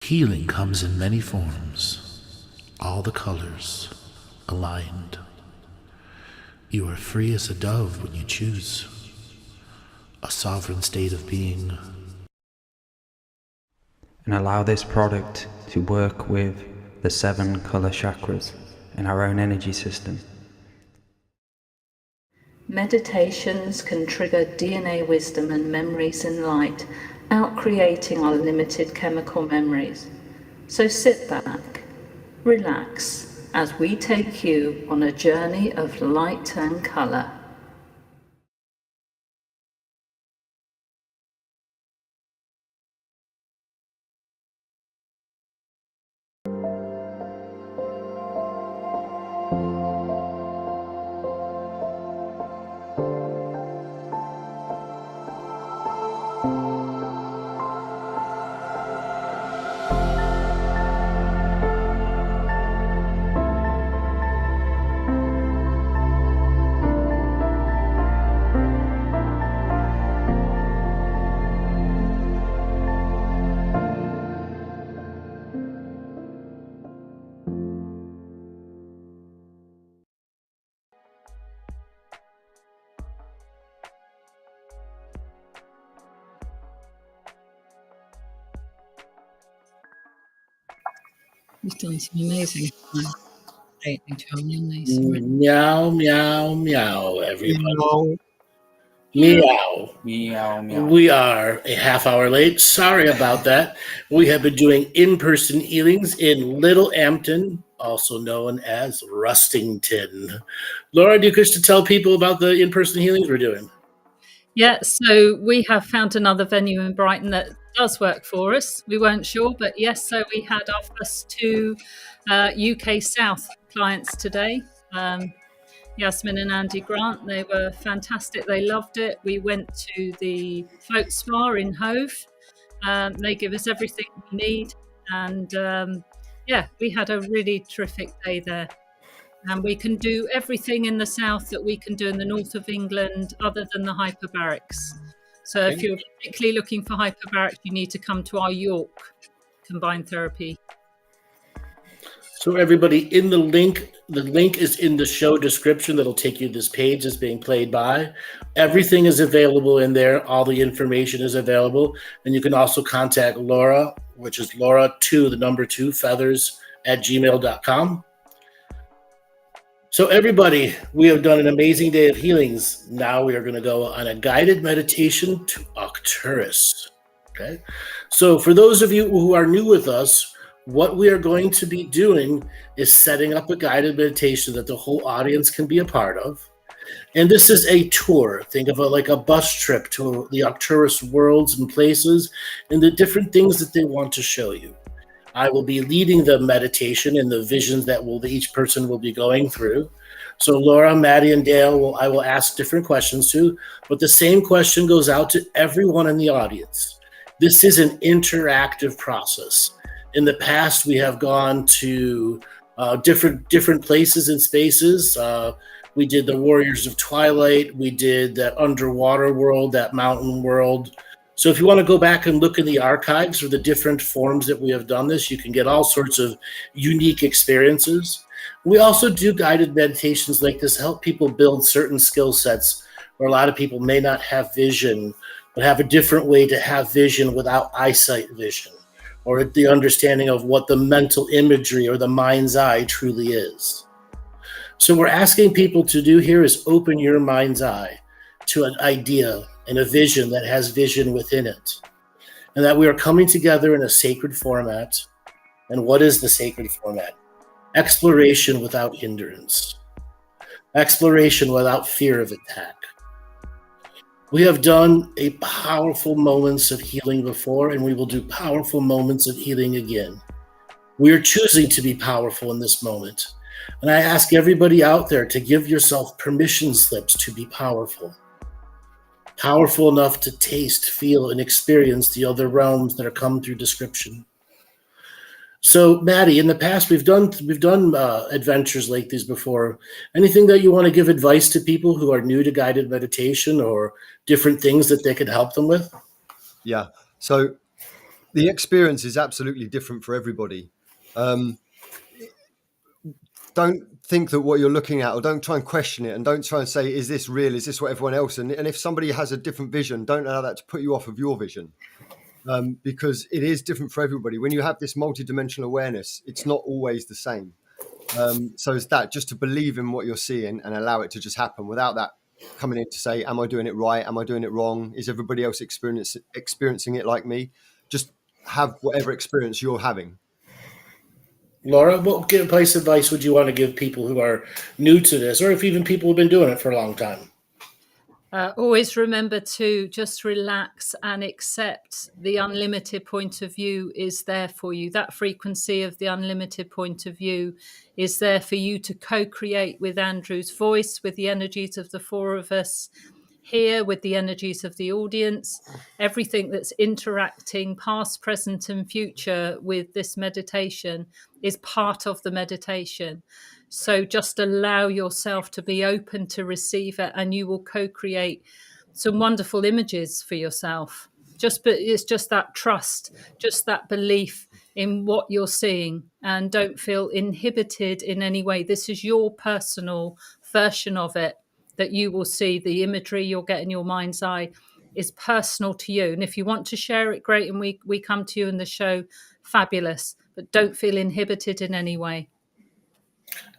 Healing comes in many forms, all the colors aligned. You are free as a dove when you choose, a sovereign state of being. And allow this product to work with the 7 color chakras in our own energy system. Meditations can trigger DNA wisdom and memories in light, out-creating our limited chemical memories. So sit back, relax, as we take you on a journey of light and color. He's doing some amazing Meow, meow, meow, everybody. Meow. Meow. We are a half hour late. Sorry about that. We have been doing in-person healings in Little Ampton, also known as Rustington. Laura, do you wish to tell people about the in-person healings we're doing? Yeah, so we have found another venue in Brighton that does work for us. We weren't sure, but yes, so we had our first 2 UK South clients today. Yasmin and Andy Grant, they were fantastic. They loved it. We went to the Folk Spa in Hove. They give us everything we need. And we had a really terrific day there. And we can do everything in the south that we can do in the north of England other than the hyperbarics. So if you're particularly looking for hyperbarics, you need to come to our York combined therapy. So everybody, in the link is in the show description that'll take you to this page that's being played by. Everything is available in there. All the information is available. And you can also contact Laura, which is Laura2, the number 2, feathers @gmail.com. So everybody, we have done an amazing day of healings. Now we are going to go on a guided meditation to Arcturus. Okay. So for those of you who are new with us, what we are going to be doing is setting up a guided meditation that the whole audience can be a part of. And this is a tour. Think of it like a bus trip to the Arcturus worlds and places and the different things that they want to show you. I will be leading the meditation and the visions that each person will be going through. So Laura, Maty, and Dale, I will ask different questions to, but the same question goes out to everyone in the audience. This is an interactive process. In the past, we have gone to different places and spaces. We did the Warriors of Twilight. We did that underwater world, that mountain world. So if you want to go back and look in the archives for the different forms that we have done this, you can get all sorts of unique experiences. We also do guided meditations like this, help people build certain skill sets where a lot of people may not have vision, but have a different way to have vision without eyesight vision, or the understanding of what the mental imagery or the mind's eye truly is. So what we're asking people to do here is open your mind's eye to an idea and a vision that has vision within it. And that we are coming together in a sacred format. And what is the sacred format? Exploration without hindrance. Exploration without fear of attack. We have done a powerful moments of healing before, and we will do powerful moments of healing again. We are choosing to be powerful in this moment. And I ask everybody out there to give yourself permission slips to be powerful. Powerful enough to taste, feel, and experience the other realms that are come through description. So, Maty, in the past, we've done adventures like these before. Anything that you want to give advice to people who are new to guided meditation or different things that they could help them with? Yeah. So the experience is absolutely different for everybody. Don't think that what you're looking at, or don't try and question it, and don't try and say, is this real? Is this what everyone else? And if somebody has a different vision, don't allow that to put you off of your vision, because it is different for everybody. When you have this multidimensional awareness, it's not always the same. So it's that, just to believe in what you're seeing and allow it to just happen without that coming in to say, am I doing it right? Am I doing it wrong? Is everybody else experiencing it like me? Just have whatever experience you're having. Laura, what advice would you want to give people who are new to this, or if even people who've been doing it for a long time? Always remember to just relax and accept the unlimited point of view is there for you. That frequency of the unlimited point of view is there for you to co-create with Andrew's voice, with the energies of the four of us here, with the energies of the audience, everything that's interacting past, present and future with this meditation is part of the meditation. So just allow yourself to be open to receive it, and you will co-create some wonderful images for yourself. It's just that trust, just that belief in what you're seeing, and don't feel inhibited in any way. This is your personal version of it that you will see. The imagery you'll get in your mind's eye is personal to you. And if you want to share it, great. And we come to you in the show, fabulous. But don't feel inhibited in any way.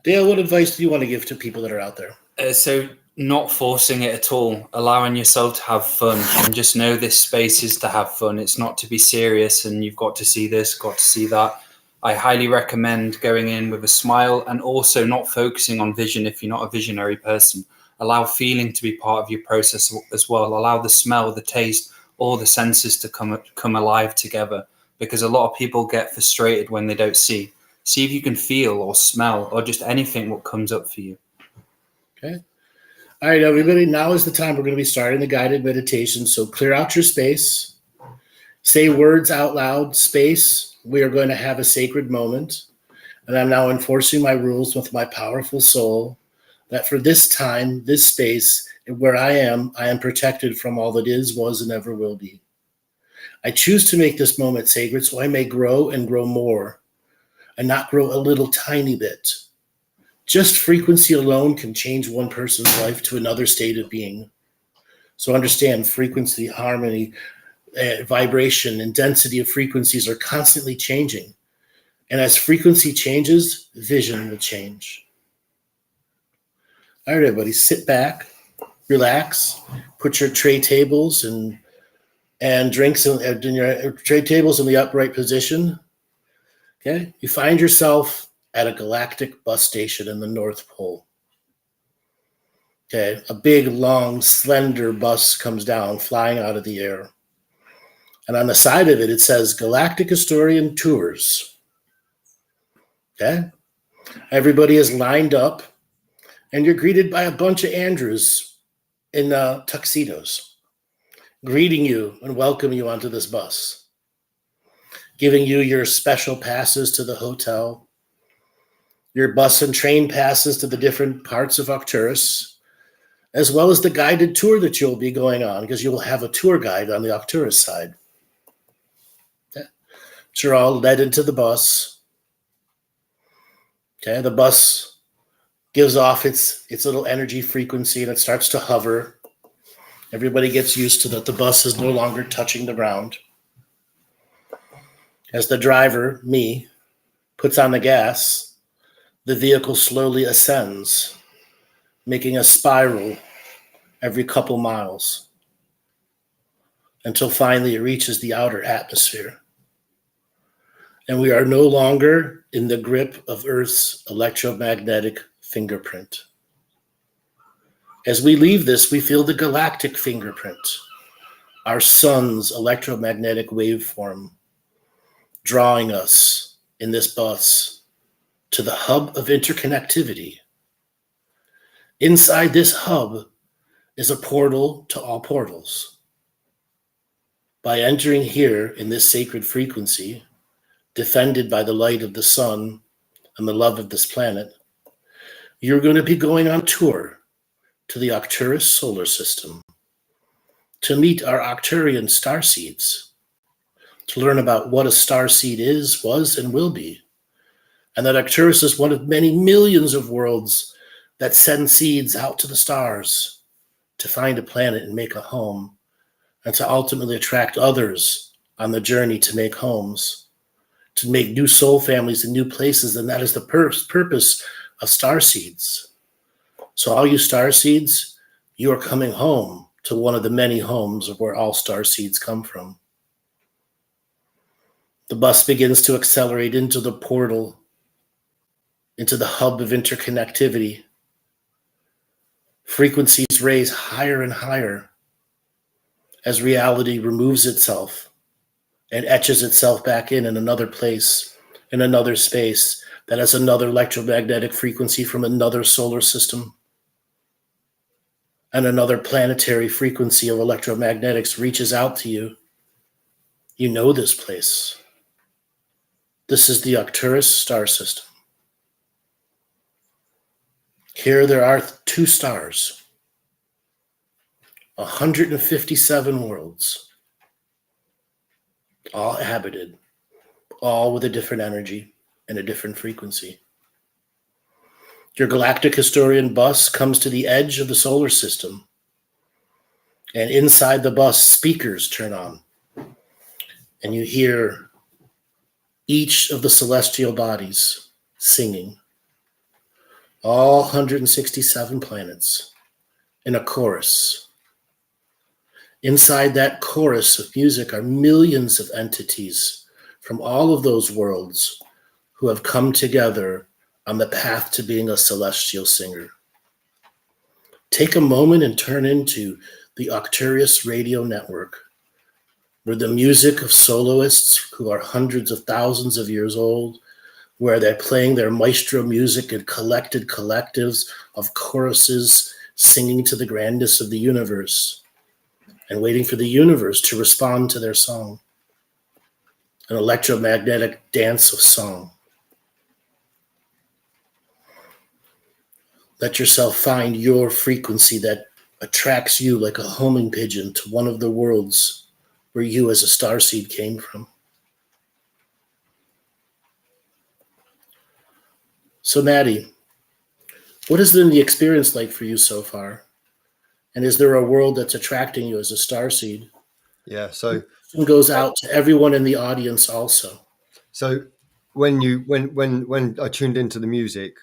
Dale, what advice do you want to give to people that are out there? So not forcing it at all, allowing yourself to have fun, and just know this space is to have fun. It's not to be serious and you've got to see this, got to see that. I highly recommend going in with a smile, and also not focusing on vision if you're not a visionary person. Allow feeling to be part of your process as well. Allow the smell, the taste, all the senses to come alive together, because a lot of people get frustrated when they don't see. See if you can feel or smell or just anything what comes up for you. Okay. All right, everybody, now is the time we're going to be starting the guided meditation. So clear out your space. Say words out loud, space. We are going to have a sacred moment. And I'm now enforcing my rules with my powerful soul, that for this time, this space, where I am protected from all that is, was, and ever will be. I choose to make this moment sacred so I may grow and grow more, and not grow a little tiny bit. Just frequency alone can change one person's life to another state of being. So understand, frequency, harmony, vibration, and density of frequencies are constantly changing. And as frequency changes, vision will change. All right, everybody, sit back, relax, put your tray tables and drinks in your tray tables in the upright position. Okay, you find yourself at a galactic bus station in the North Pole. Okay, a big, long, slender bus comes down, flying out of the air. And on the side of it, it says Galactic Historian Tours. Okay, everybody is lined up, and you're greeted by a bunch of Andrews in tuxedos, greeting you and welcoming you onto this bus, giving you your special passes to the hotel, your bus and train passes to the different parts of Arcturus, as well as the guided tour that you'll be going on, because you'll have a tour guide on the Arcturus side. Okay. So you're all led into the bus. Okay, the bus gives off its little energy frequency, and it starts to hover. Everybody gets used to that. The bus is no longer touching the ground. As the driver, me, puts on the gas, the vehicle slowly ascends, making a spiral every couple miles, until finally it reaches the outer atmosphere. And we are no longer in the grip of Earth's electromagnetic fingerprint. As we leave this, we feel the galactic fingerprint, our sun's electromagnetic waveform, drawing us in this bus to the hub of interconnectivity. Inside this hub is a portal to all portals. By entering here in this sacred frequency, defended by the light of the sun and the love of this planet, you're going to be going on tour to the Arcturus solar system to meet our Arcturian starseeds, to learn about what a starseed is, was, and will be. And that Arcturus is one of many millions of worlds that send seeds out to the stars to find a planet and make a home, and to ultimately attract others on the journey to make homes, to make new soul families in new places. And that is the purpose of star seeds. So all you star seeds, you are coming home to one of the many homes of where all star seeds come from. The bus begins to accelerate into the portal, into the hub of interconnectivity. Frequencies raise higher and higher as reality removes itself and etches itself back in another place, in another space that has another electromagnetic frequency from another solar system, and another planetary frequency of electromagnetics reaches out to you. You know this place. This is the Arcturus star system. Here there are 2 stars, 157 worlds, all habited, all with a different energy and a different frequency. Your galactic historian bus comes to the edge of the solar system, and inside the bus, speakers turn on, and you hear each of the celestial bodies singing, all 167 planets, in a chorus. Inside that chorus of music are millions of entities from all of those worlds who have come together on the path to being a celestial singer. Take a moment and turn into the Arcturus radio network, where the music of soloists who are hundreds of thousands of years old, where they're playing their maestro music in collected collectives of choruses singing to the grandness of the universe and waiting for the universe to respond to their song. An electromagnetic dance of song. Let yourself find your frequency that attracts you like a homing pigeon to one of the worlds where you as a starseed came from. So Maty, what has been the experience like for you so far? And is there a world that's attracting you as a starseed? Yeah, so It goes out to everyone in the audience also. So when I tuned into the music,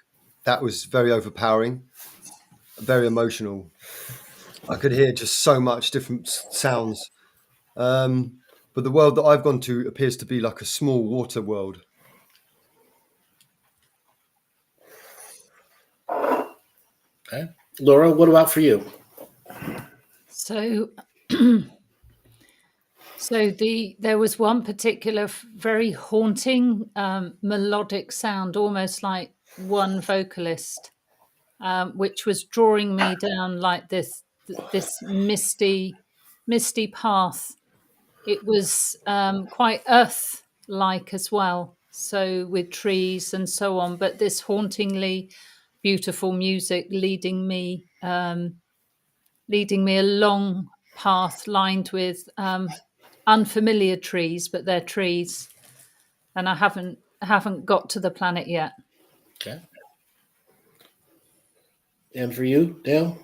that was very overpowering, very emotional. I could hear just so much different sounds. But the world that I've gone to appears to be like a small water world. Okay. Laura, what about for you? So, there was one particular very haunting melodic sound, almost like one vocalist, which was drawing me down like this misty path. It was quite earth-like as well, so with trees and so on. But this hauntingly beautiful music leading me a long path lined with unfamiliar trees, but they're trees, and I haven't got to the planet yet. Okay. And for you, Dale?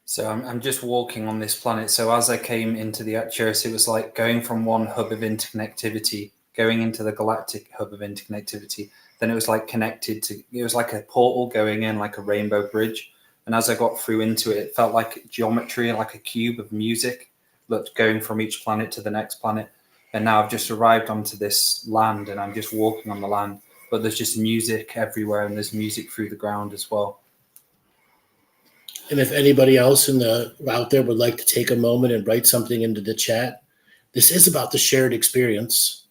So I'm just walking on this planet. So as I came into the Arcturus, it was like going from one hub of interconnectivity, going into the galactic hub of interconnectivity. Then it was like connected to, it was like a portal going in, like a rainbow bridge. And as I got through into it, it felt like geometry, like a cube of music, looked going from each planet to the next planet. And now I've just arrived onto this land and I'm just walking on the land. But there's just music everywhere, and there's music through the ground as well. And if anybody else out there would like to take a moment and write something into the chat, this is about the shared experience.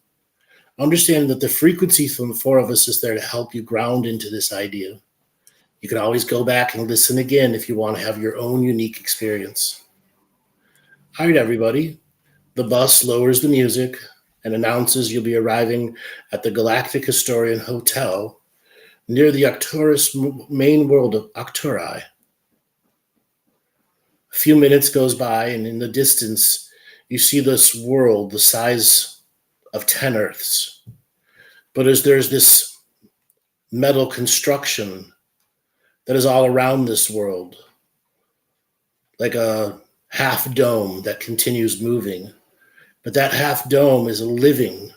Understand that the frequency from the 4 of us is there to help you ground into this idea. You can always go back and listen again if you want to have your own unique experience. All right, everybody. The bus lowers the music and announces you'll be arriving at the Galactic Historian Hotel near the Arcturus main world of Arcturi. A few minutes goes by, and in the distance, you see this world the size of 10 Earths. But as there's this metal construction that is all around this world, like a half dome that continues moving. But that half dome is living.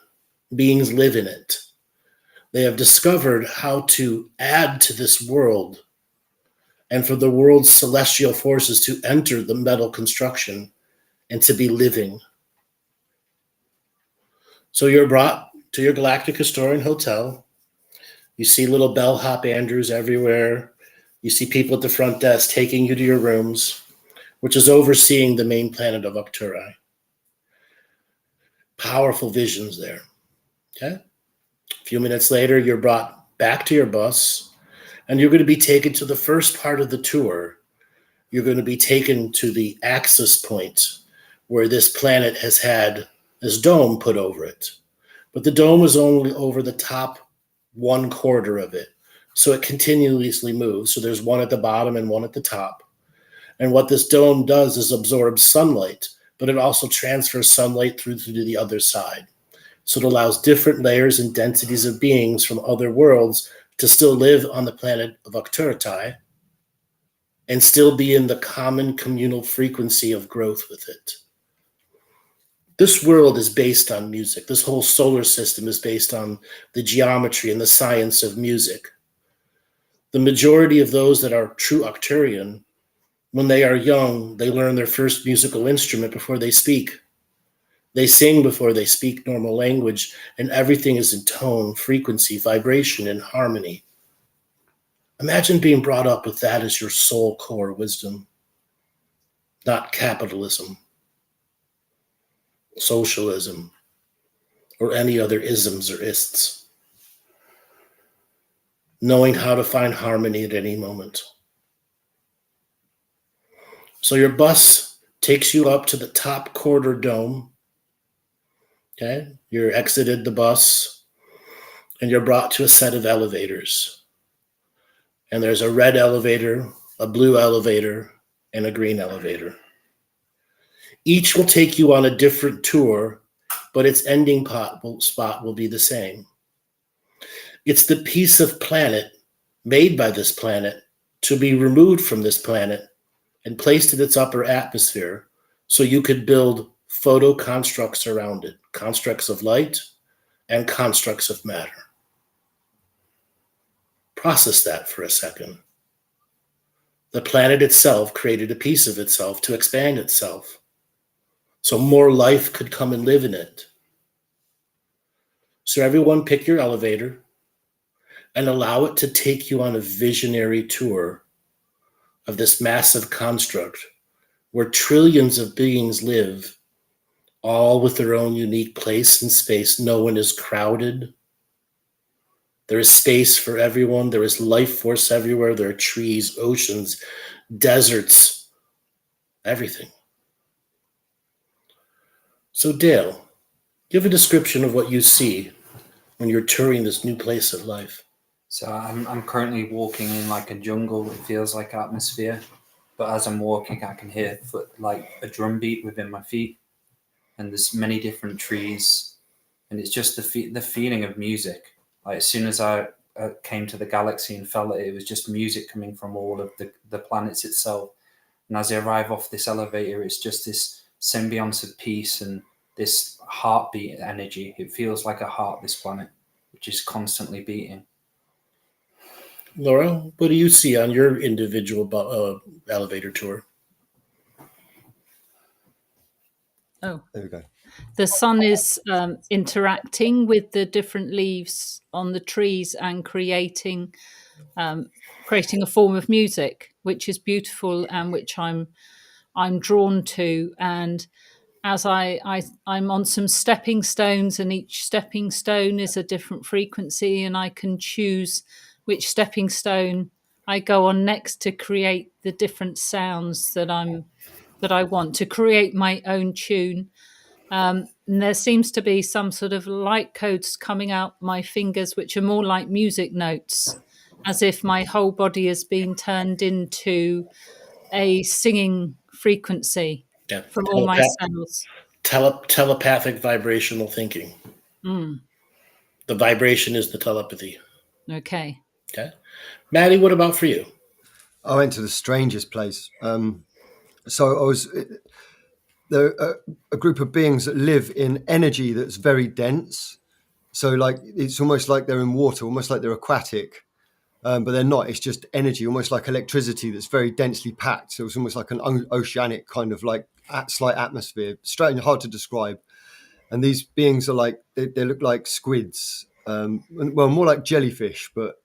Beings live in it. They have discovered how to add to this world and for the world's celestial forces to enter the metal construction and to be living. So you're brought to your Galactic Historian Hotel. You see little bellhop Andrews everywhere. You see people at the front desk taking you to your rooms, which is overseeing the main planet of Arcturus. Powerful visions there. Okay? A few minutes later, you're brought back to your bus, and you're going to be taken to the first part of the tour. You're going to be taken to the axis point where this planet has had this dome put over it. But the dome is only over the top 1/4 of it. So it continuously moves. So there's one at the bottom and one at the top. And what this dome does is absorb sunlight, but it also transfers sunlight through to the other side. So it allows different layers and densities of beings from other worlds to still live on the planet of Arcturus and still be in the common communal frequency of growth with it. This world is based on music. This whole solar system is based on the geometry and the science of music. The majority of those that are true Arcturian, when they are young, they learn their first musical instrument before they speak. They sing before they speak normal language, and everything is in tone, frequency, vibration, and harmony. Imagine being brought up with that as your soul core wisdom, not capitalism, socialism, or any other isms or ists. Knowing how to find harmony at any moment. So your bus takes you up to the top 1/4 dome. Okay, you're exited the bus and you're brought to a set of elevators. And there's a red elevator, a blue elevator, and a green elevator. Each will take you on a different tour, but its ending spot will be the same. It's the piece of planet made by this planet to be removed from this planet and placed in its upper atmosphere so you could build photo constructs around it, constructs of light and constructs of matter. Process that for a second. The planet itself created a piece of itself to expand itself, so more life could come and live in it. So everyone pick your elevator and allow it to take you on a visionary tour of this massive construct where trillions of beings live, all with their own unique place in space. No one is crowded. There is space for everyone. There is life force everywhere. There are trees, oceans, deserts, everything. So Dale, give a description of what you see when you're touring this new place of life. So I'm currently walking in like a jungle. It feels like atmosphere, but as I'm walking, I can hear like a drum beat within my feet, and there's many different trees, and it's just the feeling of music. Like as soon as I came to the galaxy and felt it was just music coming from all of the planets itself. And as I arrive off this elevator, it's just this symbiance of peace and this heartbeat energy. It feels like a heart, this planet, which is constantly beating. Laura, what do you see on your individual elevator tour? Oh, There we go. the sun is interacting with the different leaves on the trees and creating a form of music, which is beautiful and which I'm drawn to. And as I'm on some stepping stones, and each stepping stone is a different frequency, and I can choose which stepping stone I go on next to create the different sounds that I want to create my own tune. And there seems to be some sort of light codes coming out my fingers, which are more like music notes, as if my whole body has been turned into a singing frequency from all my cells. Telepathic vibrational thinking. Mm. The vibration is the telepathy. Okay. Okay. Maty, what about for you? I went to the strangest place. So I was there are a group of beings that live in energy that's very dense. So like it's almost like they're in water, almost like they're aquatic, but they're not. It's just energy, almost like electricity that's very densely packed. So it's almost like an oceanic kind of like slight atmosphere. Strange, hard to describe. And these beings are like they look like squids, well, more like jellyfish, but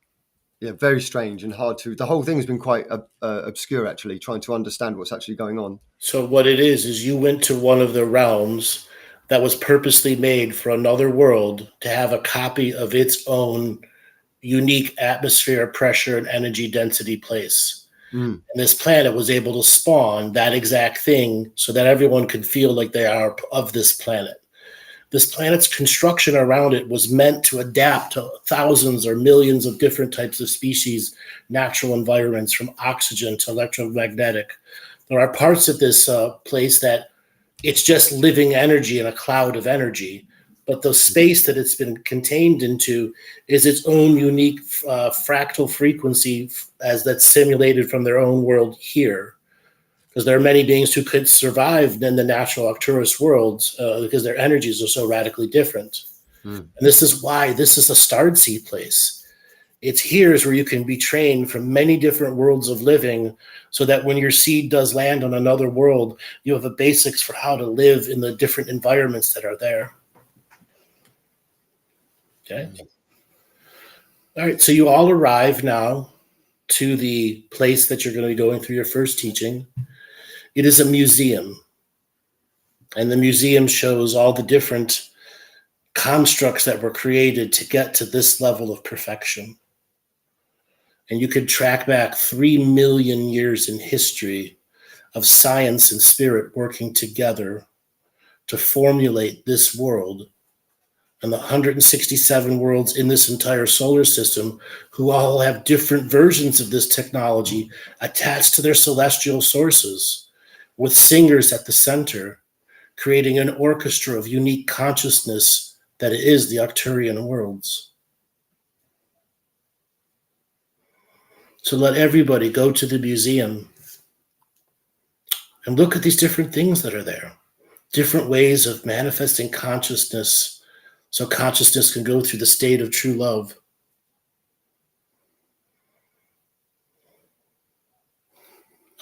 yeah, very strange and hard to. The whole thing's been quite obscure, actually, trying to understand what's actually going on. So what it is you went to one of the realms that was purposely made for another world to have a copy of its own unique atmosphere, pressure, and energy density place. Mm. And this planet was able to spawn that exact thing so that everyone could feel like they are of this planet. This planet's construction around it was meant to adapt to thousands or millions of different types of species, natural environments, from oxygen to electromagnetic. There are parts of this place that it's just living energy in a cloud of energy, but the space that it's been contained into is its own unique fractal frequency as that's simulated from their own world here. Because there are many beings who could survive in the natural Arcturus worlds because their energies are so radically different. Mm. And this is why this is a starred seed place. It's here is where you can be trained from many different worlds of living so that when your seed does land on another world, you have the basics for how to live in the different environments that are there. Okay. All right. So you all arrive now to the place that you're going to be going through your first teaching. It is a museum, and the museum shows all the different constructs that were created to get to this level of perfection. And you could track back 3 million years in history of science and spirit working together to formulate this world and the 167 worlds in this entire solar system who all have different versions of this technology attached to their celestial sources, with singers at the center, creating an orchestra of unique consciousness that is the Arcturian worlds. So let everybody go to the museum and look at these different things that are there, different ways of manifesting consciousness so consciousness can go through the state of true love.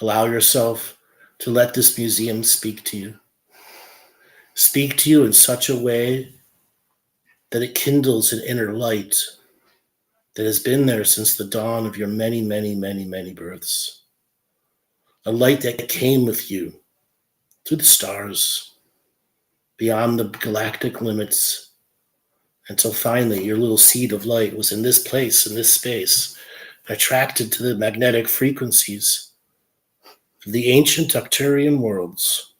Allow yourself to let this museum speak to you. Speak to you in such a way that it kindles an inner light that has been there since the dawn of your many, many, many, many births. A light that came with you through the stars, beyond the galactic limits, until finally your little seed of light was in this place, in this space, attracted to the magnetic frequencies of the ancient Arcturian worlds,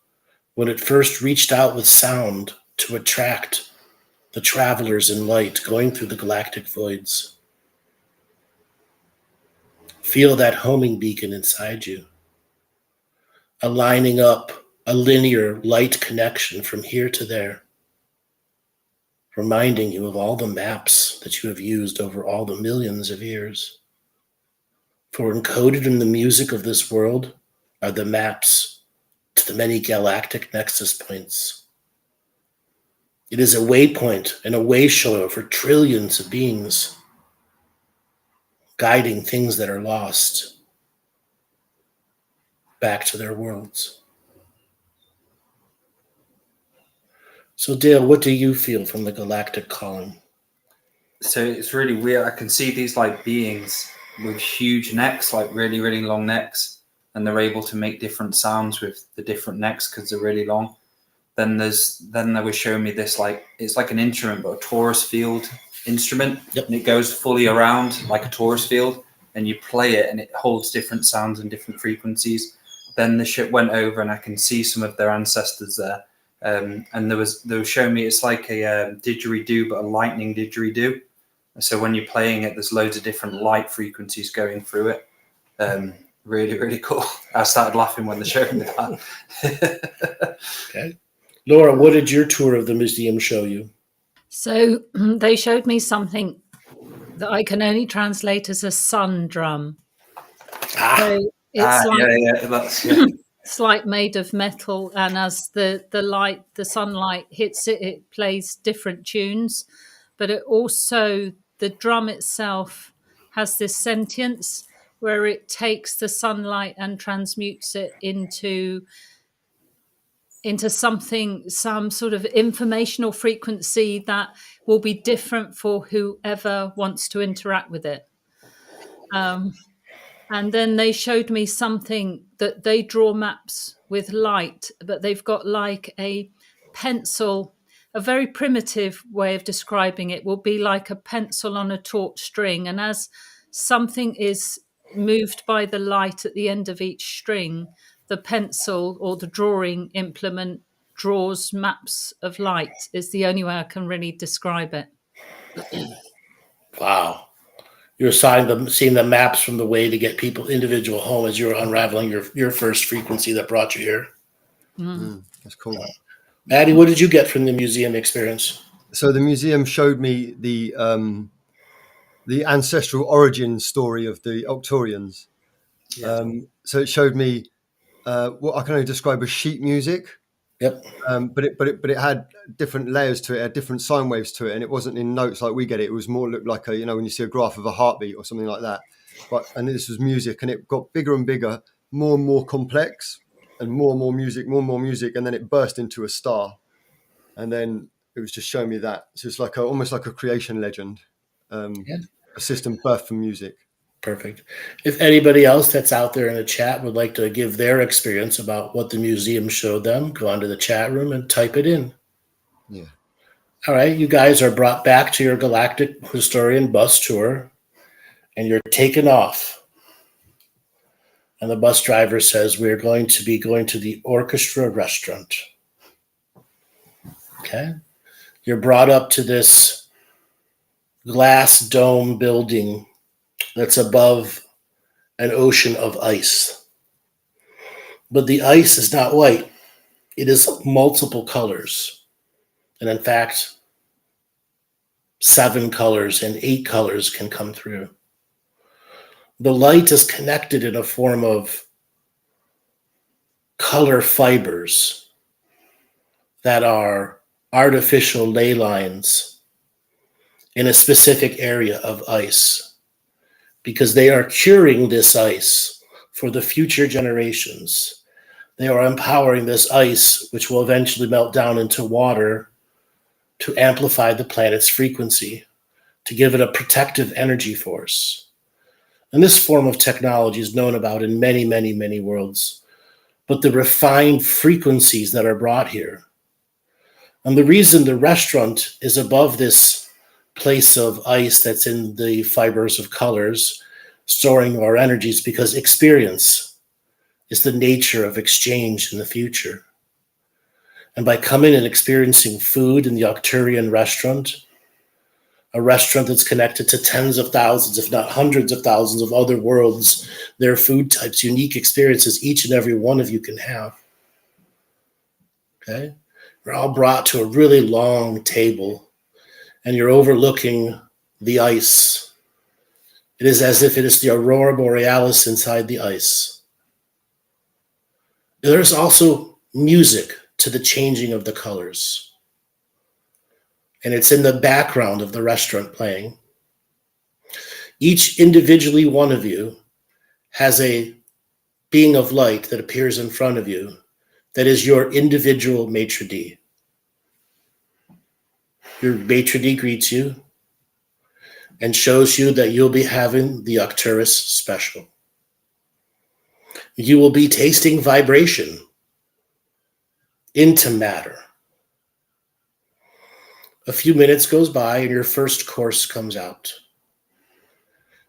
when it first reached out with sound to attract the travelers in light going through the galactic voids. Feel that homing beacon inside you, aligning up a linear light connection from here to there, reminding you of all the maps that you have used over all the millions of years. For encoded in the music of this world are the maps to the many galactic nexus points. It is a waypoint and a wayshower for trillions of beings, guiding things that are lost back to their worlds. So Dale, what do you feel from the galactic calling? So it's really weird. I can see these like beings with huge necks, like really, really long necks, and they're able to make different sounds with the different necks because they're really long. Then they were showing me this, like, it's like an instrument, but a torus field instrument. Yep. And it goes fully around like a torus field, and you play it and it holds different sounds and different frequencies. Then the ship went over and I can see some of their ancestors there. And they were showing me it's like a didgeridoo, but a lightning didgeridoo. So when you're playing it, there's loads of different light frequencies going through it. Really, really cool. I started laughing when they showed me that. Okay. Laura, what did your tour of the museum show you? So they showed me something that I can only translate as a sun drum. So it's it's like made of metal, and as the sunlight hits it, it plays different tunes. But it also, the drum itself has this sentience where it takes the sunlight and transmutes it into something, some sort of informational frequency that will be different for whoever wants to interact with it. And then they showed me something that they draw maps with light, but they've got like a pencil. A very primitive way of describing it will be like a pencil on a taut string. And as something is moved by the light at the end of each string, the pencil or the drawing implement draws maps of light, is the only way I can really describe it. Wow. You're seeing the maps from the way to get people individual home as you're unraveling your first frequency that brought you here. That's cool. Maty, what did you get from the museum experience? So the museum showed me the ancestral origin story of the Arcturians. Yeah. So it showed me what I can only describe as sheet music. Yep. But it had different layers to it, it had different sine waves to it, and it wasn't in notes like we get it. It was more looked like a, when you see a graph of a heartbeat or something like that. And this was music, and it got bigger and bigger, more and more complex, and more music, and then it burst into a star, and then it was just showing me that. So it's like almost like a creation legend, a system birthed from music. Perfect. If anybody else that's out there in the chat would like to give their experience about what the museum showed them, go onto the chat room and type it in. Yeah. All right. You guys are brought back to your Galactic Historian bus tour, and you're taken off. And the bus driver says, we're going to be going to the Orchestra Restaurant. Okay. You're brought up to this glass dome building that's above an ocean of ice. But the ice is not white. It is multiple colors. And in fact, 7 colors and 8 colors can come through. The light is connected in a form of color fibers that are artificial ley lines in a specific area of ice, because they are curing this ice for the future generations. They are empowering this ice, which will eventually melt down into water, to amplify the planet's frequency, to give it a protective energy force. And this form of technology is known about in many, many, many worlds. But the refined frequencies that are brought here, and the reason the restaurant is above this place of ice that's in the fibers of colors, storing our energies, because experience is the nature of exchange in the future. And by coming and experiencing food in the Arcturian restaurant, a restaurant that's connected to tens of thousands, if not hundreds of thousands of other worlds, their food types, unique experiences each and every one of you can have. Okay? You're all brought to a really long table, and you're overlooking the ice. It is as if it is the aurora borealis inside the ice. There's also music to the changing of the colors. And it's in the background of the restaurant playing. Each individually one of you has a being of light that appears in front of you that is your individual maitre d'. Your maitre d' greets you and shows you that you'll be having the Arcturus special. You will be tasting vibration into matter. A few minutes goes by and your first course comes out.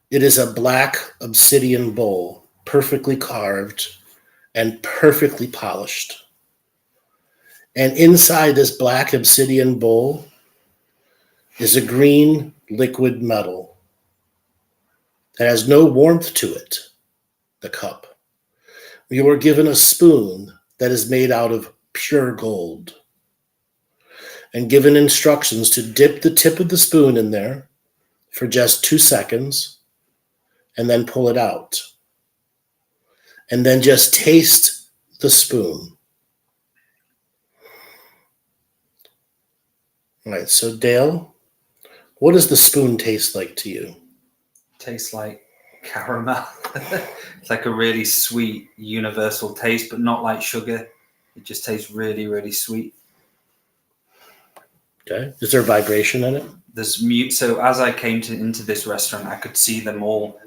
It is a black obsidian bowl, perfectly carved and perfectly polished. And inside this black obsidian bowl is a green liquid metal that has no warmth to it, the cup. You are given a spoon that is made out of pure gold. and given instructions to dip the tip of the spoon in there for just 2 seconds and then pull it out. And then just taste the spoon. All right, so Dale, what does the spoon taste like to you? Tastes like caramel. It's like a really sweet universal taste, but not like sugar. It just tastes really, really sweet. Okay. Is there vibration in it? There's mute. So as I came into this restaurant, I could see them all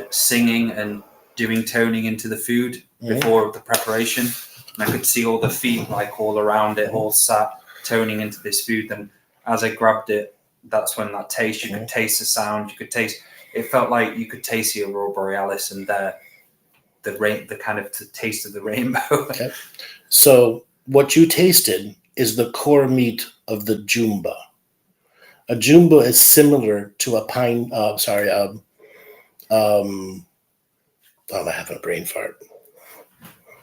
singing and doing toning into the food before the preparation. And I could see all the feet like all around it, all sat toning into this food. And as I grabbed it, that's when that taste, you could taste the sound, you could taste, it felt like you could taste the aurora borealis and the kind of the taste of the rainbow. Okay. So what you tasted is the core meat of the jumba. A jumba is similar to a I'm having a brain fart.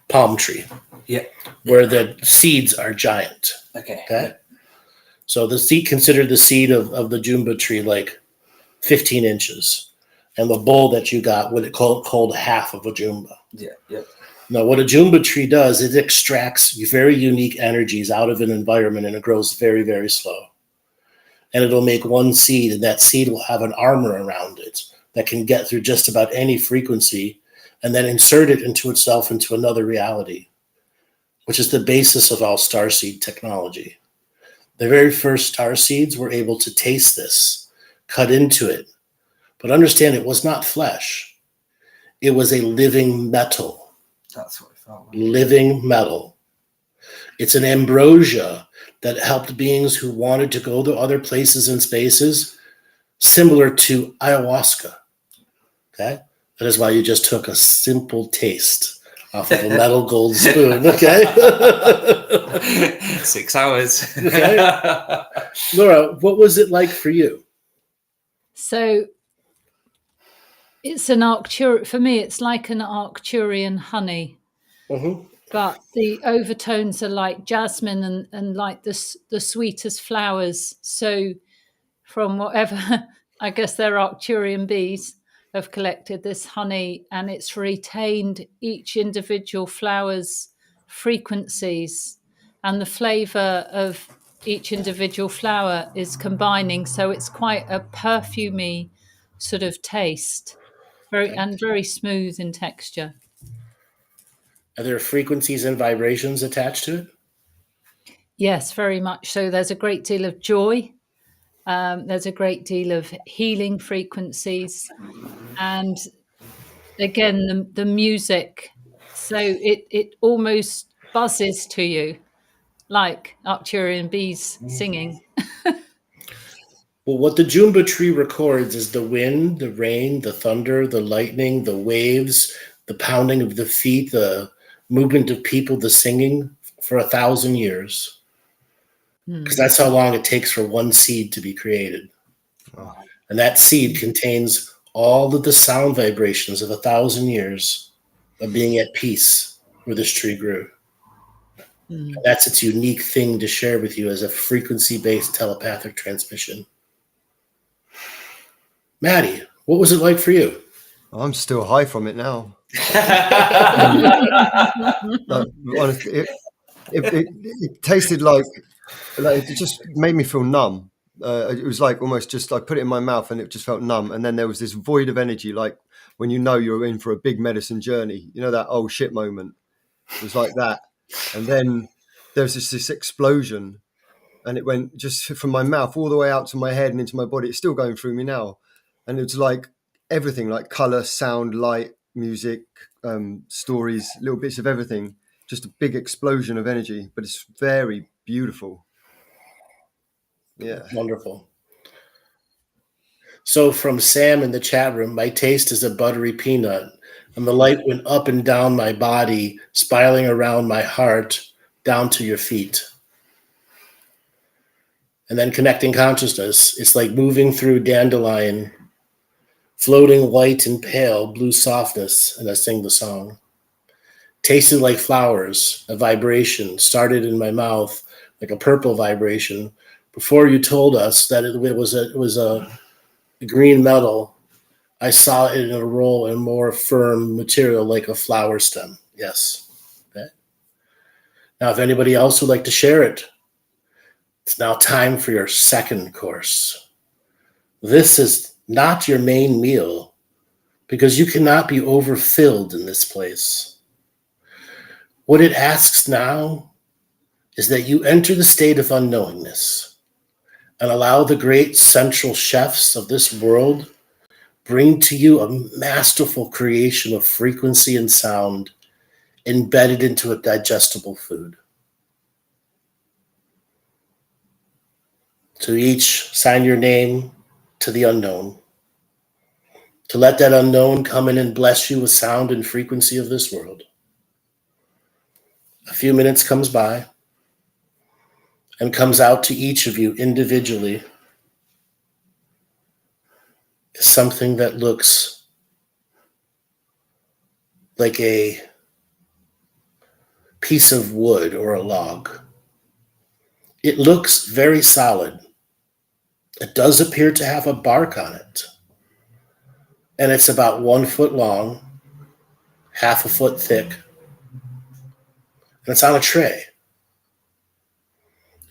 Palm tree. Yeah. Where the seeds are giant. Okay. So the seed, considered the seed of the jumba tree like 15 inches. And the bowl that you got, what it called half of a jumba. Yeah. Now, what a jumba tree does, it extracts very unique energies out of an environment, and it grows very, very slow. And it'll make one seed, and that seed will have an armor around it that can get through just about any frequency and then insert it into itself into another reality, which is the basis of all starseed technology. The very first star seeds were able to taste this, cut into it. But understand, it was not flesh. It was a living metal. That's what it felt like. Living metal. It's an ambrosia that helped beings who wanted to go to other places and spaces, similar to ayahuasca. Okay? That is why you just took a simple taste off of a metal gold spoon. Okay? 6 hours. Okay? Laura, what was it like for you? So it's an Arcturian, for me, it's like an Arcturian honey. But the overtones are like jasmine and like the sweetest flowers. So from whatever, I guess they're Arcturian bees, have collected this honey, and it's retained each individual flower's frequencies, and the flavour of each individual flower is combining. So it's quite a perfumey sort of taste, very smooth in texture. Are there frequencies and vibrations attached to it? Yes, very much so. There's a great deal of joy. There's a great deal of healing frequencies. And again, the music. So it almost buzzes to you like Arcturian bees singing. Well, what the Jumba tree records is the wind, the rain, the thunder, the lightning, the waves, the pounding of the feet, the movement of people, the singing for 1,000 years. Because that's how long it takes for one seed to be created. Wow. And that seed contains all of the sound vibrations of 1,000 years of being at peace where this tree grew. And that's its unique thing to share with you as a frequency-based telepathic transmission. Maty, what was it like for you? I'm still high from it now. Honestly, it tasted like it just made me feel numb. It was like almost just I put it in my mouth and it just felt numb. And then there was this void of energy, like when you know you're in for a big medicine journey. You know that oh shit moment. It was like that. And then there was this explosion, and it went just from my mouth all the way out to my head and into my body. It's still going through me now. And it's like everything, like color, sound, light, music, stories, little bits of everything. Just a big explosion of energy, but it's very beautiful. Yeah. Wonderful. So from Sam in the chat room, my taste is a buttery peanut, and the light went up and down my body, spiraling around my heart, down to your feet. And then connecting consciousness, it's like moving through dandelion, floating white and pale, blue softness, and I sing the song. Tasted like flowers, a vibration started in my mouth, like a purple vibration. Before you told us that it was a green metal, I saw it in a roll in more firm material like a flower stem. Yes. Okay. Now, if anybody else would like to share it, it's now time for your second course. This is not your main meal because you cannot be overfilled in this place. What it asks now is that you enter the state of unknowingness and allow the great central chefs of this world bring to you a masterful creation of frequency and sound embedded into a digestible food. So each sign your name to the unknown, to let that unknown come in and bless you with sound and frequency of this world. A few minutes comes by and comes out to each of you individually is something that looks like a piece of wood or a log. It looks very solid. It does appear to have a bark on it. And it's about 1 foot long, half a foot thick. And it's on a tray.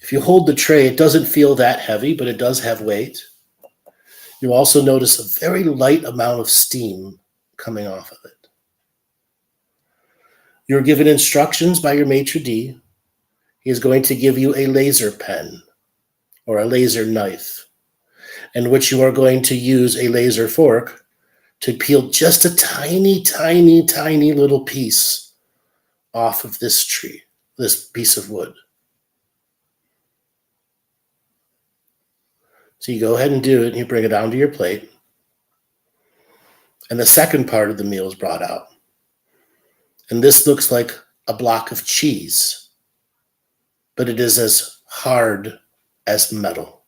If you hold the tray, it doesn't feel that heavy, but it does have weight. You also notice a very light amount of steam coming off of it. You're given instructions by your maitre d'. He is going to give you a laser pen or a laser knife, in which you are going to use a laser fork to peel just a tiny, tiny, tiny little piece off of this tree, this piece of wood. So you go ahead and do it, and you bring it onto your plate. And the second part of the meal is brought out. And this looks like a block of cheese, but it is as hard as metal.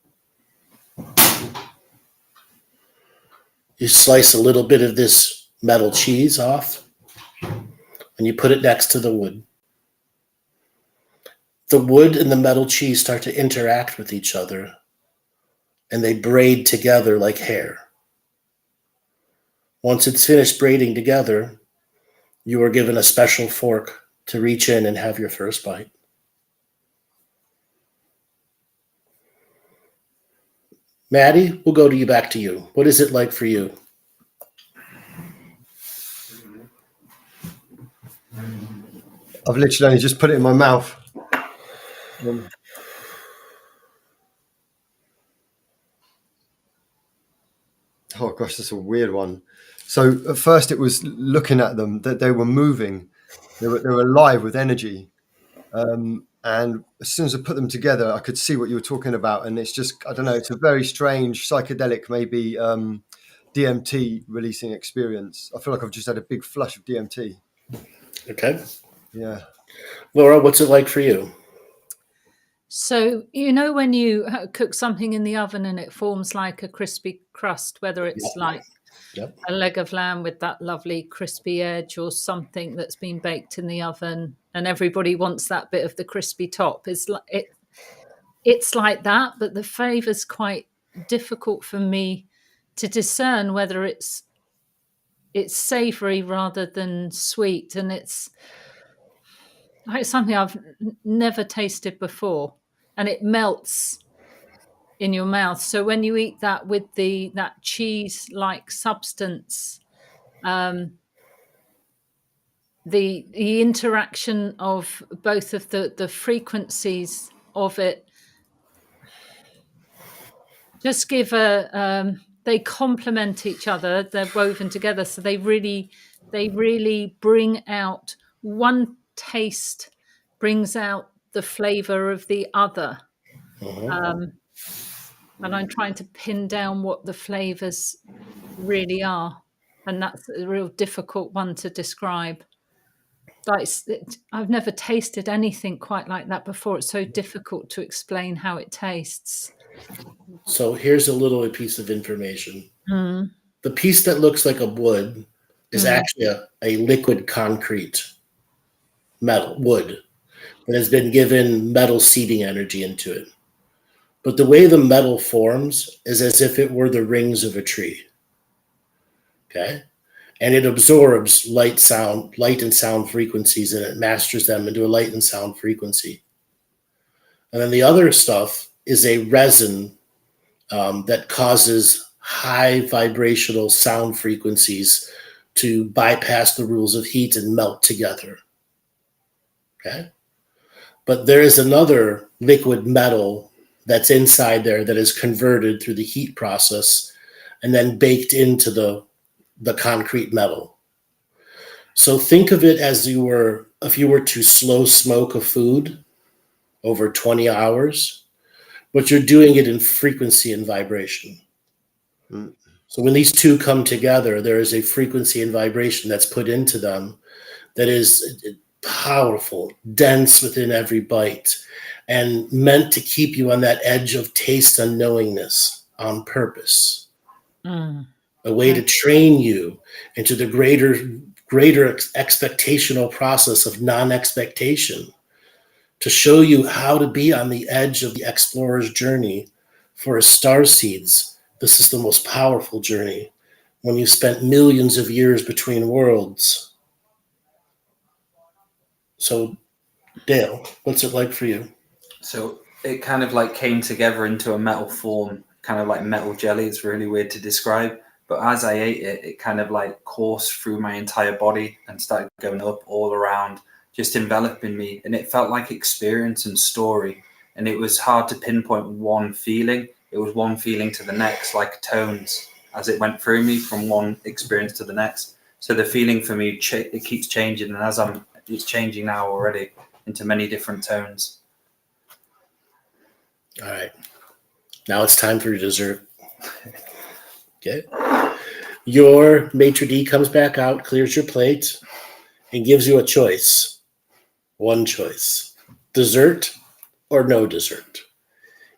You slice a little bit of this metal cheese off, and you put it next to the wood. The wood and the metal cheese start to interact with each other, and they braid together like hair. Once it's finished braiding together, you are given a special fork to reach in and have your first bite. Maty, we'll go back to you. What is it like for you? I've literally only just put it in my mouth. Oh gosh, that's a weird one. So at first it was looking at them, that they were moving. They were alive with energy. And as soon as I put them together, I could see what you were talking about. And it's just, I don't know, it's a very strange psychedelic, maybe DMT releasing experience. I feel like I've just had a big flush of DMT. Okay. Yeah. Laura, what's it like for you? So, you know, when you cook something in the oven and it forms like a crispy crust, whether it's like a leg of lamb with that lovely crispy edge or something that's been baked in the oven, and everybody wants that bit of the crispy top. It's like that, but the flavor's quite difficult for me to discern whether it's savory rather than sweet, and it's like something I've never tasted before, and it melts in your mouth. So when you eat that with that cheese-like substance, the interaction of both of the frequencies of it just give they complement each other. They're woven together, so they really bring out one taste, brings out the flavor of the other. And I'm trying to pin down what the flavors really are, and that's a real difficult one to describe. I've never tasted anything quite like that before. It's so difficult to explain how it tastes. So here's a little piece of information. The piece that looks like a wood is actually a liquid concrete wood. that has been given metal seeding energy into it. But the way the metal forms is as if it were the rings of a tree. Okay? And it absorbs light and sound frequencies, and it masters them into a light and sound frequency. And then the other stuff is a resin that causes high vibrational sound frequencies to bypass the rules of heat and melt together. Okay? But there is another liquid metal that's inside there that is converted through the heat process and then baked into the concrete metal. So think of it as if you were to slow smoke a food over 20 hours, but you're doing it in frequency and vibration. Mm. So when these two come together, there is a frequency and vibration that's put into them that is powerful, dense within every bite, and meant to keep you on that edge of taste and knowingness on purpose. A way to train you into the greater expectational process of non-expectation, to show you how to be on the edge of the explorer's journey. For as starseeds, this is the most powerful journey when you spent millions of years between worlds. So, Dale, what's it like for you? So it kind of like came together into a metal form, kind of like metal jelly. It's really weird to describe. But as I ate it, it kind of like coursed through my entire body and started going up all around, just enveloping me. And it felt like experience and story. And it was hard to pinpoint one feeling. It was one feeling to the next, like tones, as it went through me from one experience to the next. So the feeling for me, it keeps changing. And it's changing now already into many different tones. All right. Now it's time for your dessert. Okay. Your maitre d' comes back out, clears your plate, and gives you a choice. One choice. Dessert or no dessert.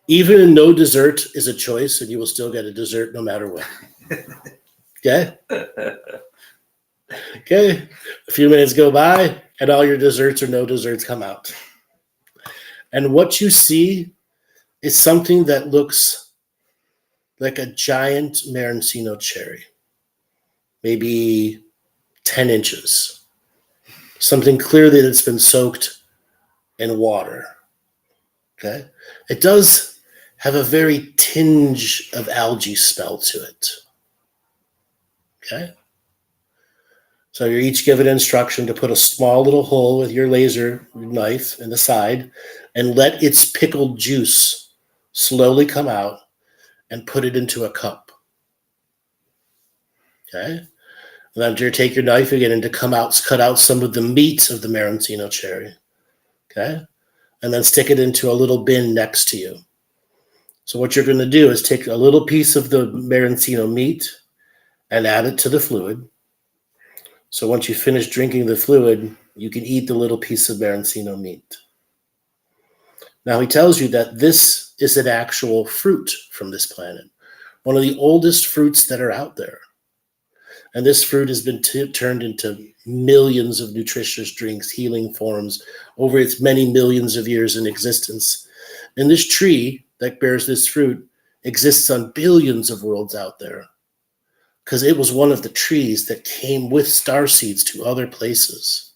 Even no dessert is a choice, and you will still get a dessert no matter what. Okay? Okay. A few minutes go by, and all your desserts or no desserts come out. And what you see is something that looks like a giant maraschino cherry, maybe 10 inches. Something clearly that's been soaked in water. Okay? It does have a very tinge of algae smell to it. Okay? So you're each given instruction to put a small little hole with your laser knife in the side and let its pickled juice slowly come out and put it into a cup. Okay? And then you take your knife again and cut out some of the meat of the maraschino cherry. Okay? And then stick it into a little bin next to you. So what you're going to do is take a little piece of the maraschino meat and add it to the fluid. So once you finish drinking the fluid, you can eat the little piece of maraschino meat. Now he tells you that this is an actual fruit from this planet, one of the oldest fruits that are out there. And this fruit has been turned into millions of nutritious drinks, healing forms over its many millions of years in existence. And this tree that bears this fruit exists on billions of worlds out there because it was one of the trees that came with starseeds to other places.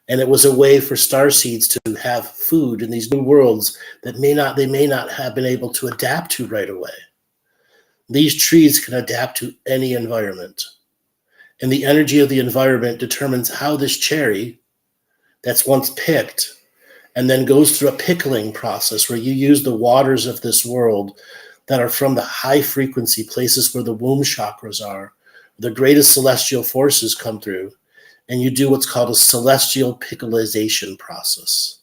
And it was a way for starseeds to have food in these new worlds that they may not have been able to adapt to right away. These trees can adapt to any environment. And the energy of the environment determines how this cherry that's once picked and then goes through a pickling process where you use the waters of this world that are from the high frequency places where the womb chakras are, the greatest celestial forces come through, and you do what's called a celestial pickleization process,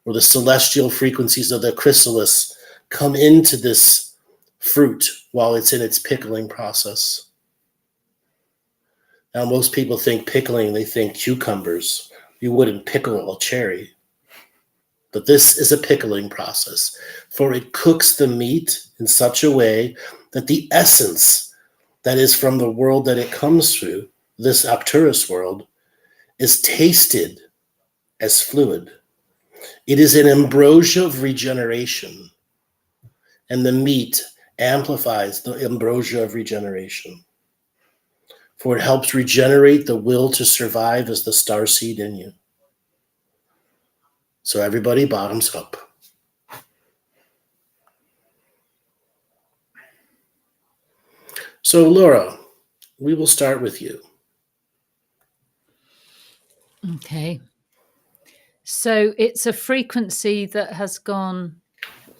where the celestial frequencies of the chrysalis come into this fruit while it's in its pickling process. Now, most people think pickling, they think cucumbers. You wouldn't pickle a cherry. But this is a pickling process, for it cooks the meat in such a way that the essence that is from the world that it comes through, this Arcturus world, is tasted as fluid. It is an ambrosia of regeneration, and the meat amplifies the ambrosia of regeneration. For it helps regenerate the will to survive as the starseed in you. So everybody bottoms up. So Laura, we will start with you. Okay. So it's a frequency that has gone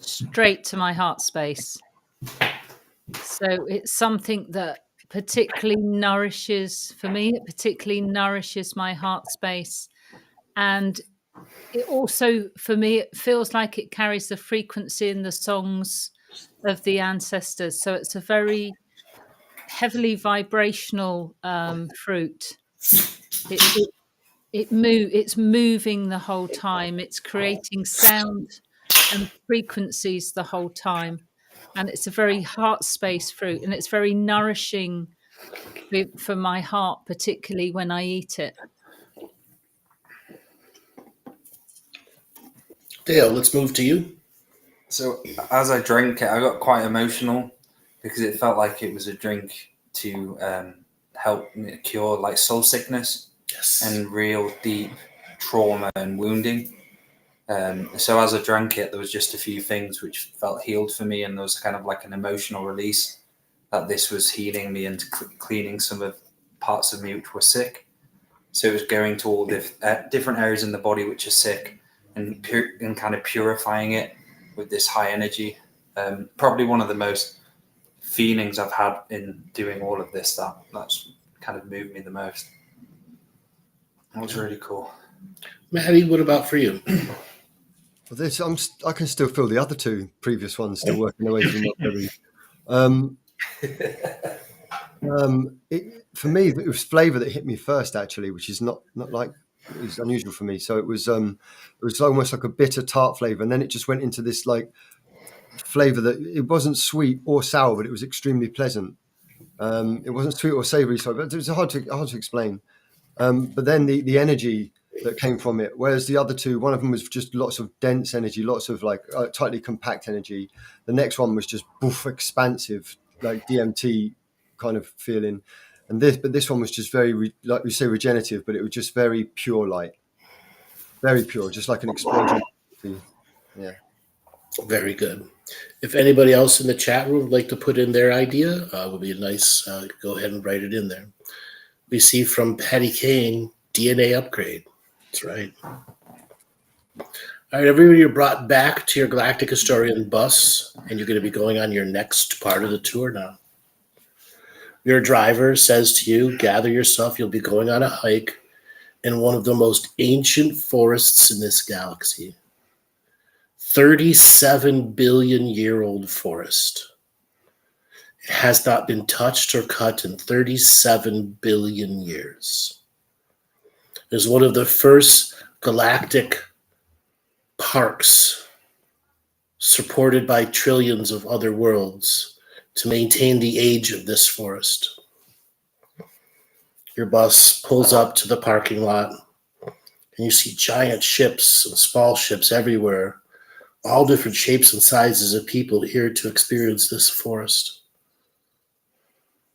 straight to my heart space. So it's something that particularly nourishes, for me, it particularly nourishes my heart space. And it also, for me, it feels like it carries the frequency in the songs of the ancestors. So it's a very heavily vibrational fruit. It's moving the whole time. It's creating sound and frequencies the whole time. And it's a very heart space fruit, and it's very nourishing for my heart, particularly when I eat it. Dale, let's move to you. So as I drank it, I got quite emotional because it felt like it was a drink to help cure like soul sickness and real deep trauma and wounding. So as I drank it, there was just a few things which felt healed for me, and there was kind of like an emotional release that this was healing me and cleaning some of parts of me which were sick. So it was going to all different areas in the body which are sick and kind of purifying it with this high energy. Probably one of the most feelings I've had in doing all of this that's kind of moved me the most. It was really cool. Maty, what about for you? Well, this I can still feel the other two previous ones still working away through my belly. For me, it was flavour that hit me first, actually, which is not like it's unusual for me. So it was almost like a bitter tart flavour, and then it just went into this like flavour that it wasn't sweet or sour, but it was extremely pleasant. It wasn't sweet or savoury, but it was hard to explain. But then the energy that came from it, whereas the other two, one of them was just lots of dense energy, lots of like tightly compact energy. The next one was just expansive, like DMT kind of feeling. And this one was just very, like we say, regenerative, but it was just very pure light, very pure, just like an explosion. Yeah. Very good. If anybody else in the chat room would like to put in their idea, would be nice. Go ahead and write it in there. We see from Patty Kane, DNA upgrade. That's right. All right, everybody, you're brought back to your Galactic Historian bus, and you're going to be going on your next part of the tour now. Your driver says to you, gather yourself, you'll be going on a hike in one of the most ancient forests in this galaxy. 37 billion year old forest. It has not been touched or cut in 37 billion years. It is one of the first galactic parks supported by trillions of other worlds to maintain the age of this forest. Your bus pulls up to the parking lot, and you see giant ships and small ships everywhere, all different shapes and sizes of people here to experience this forest.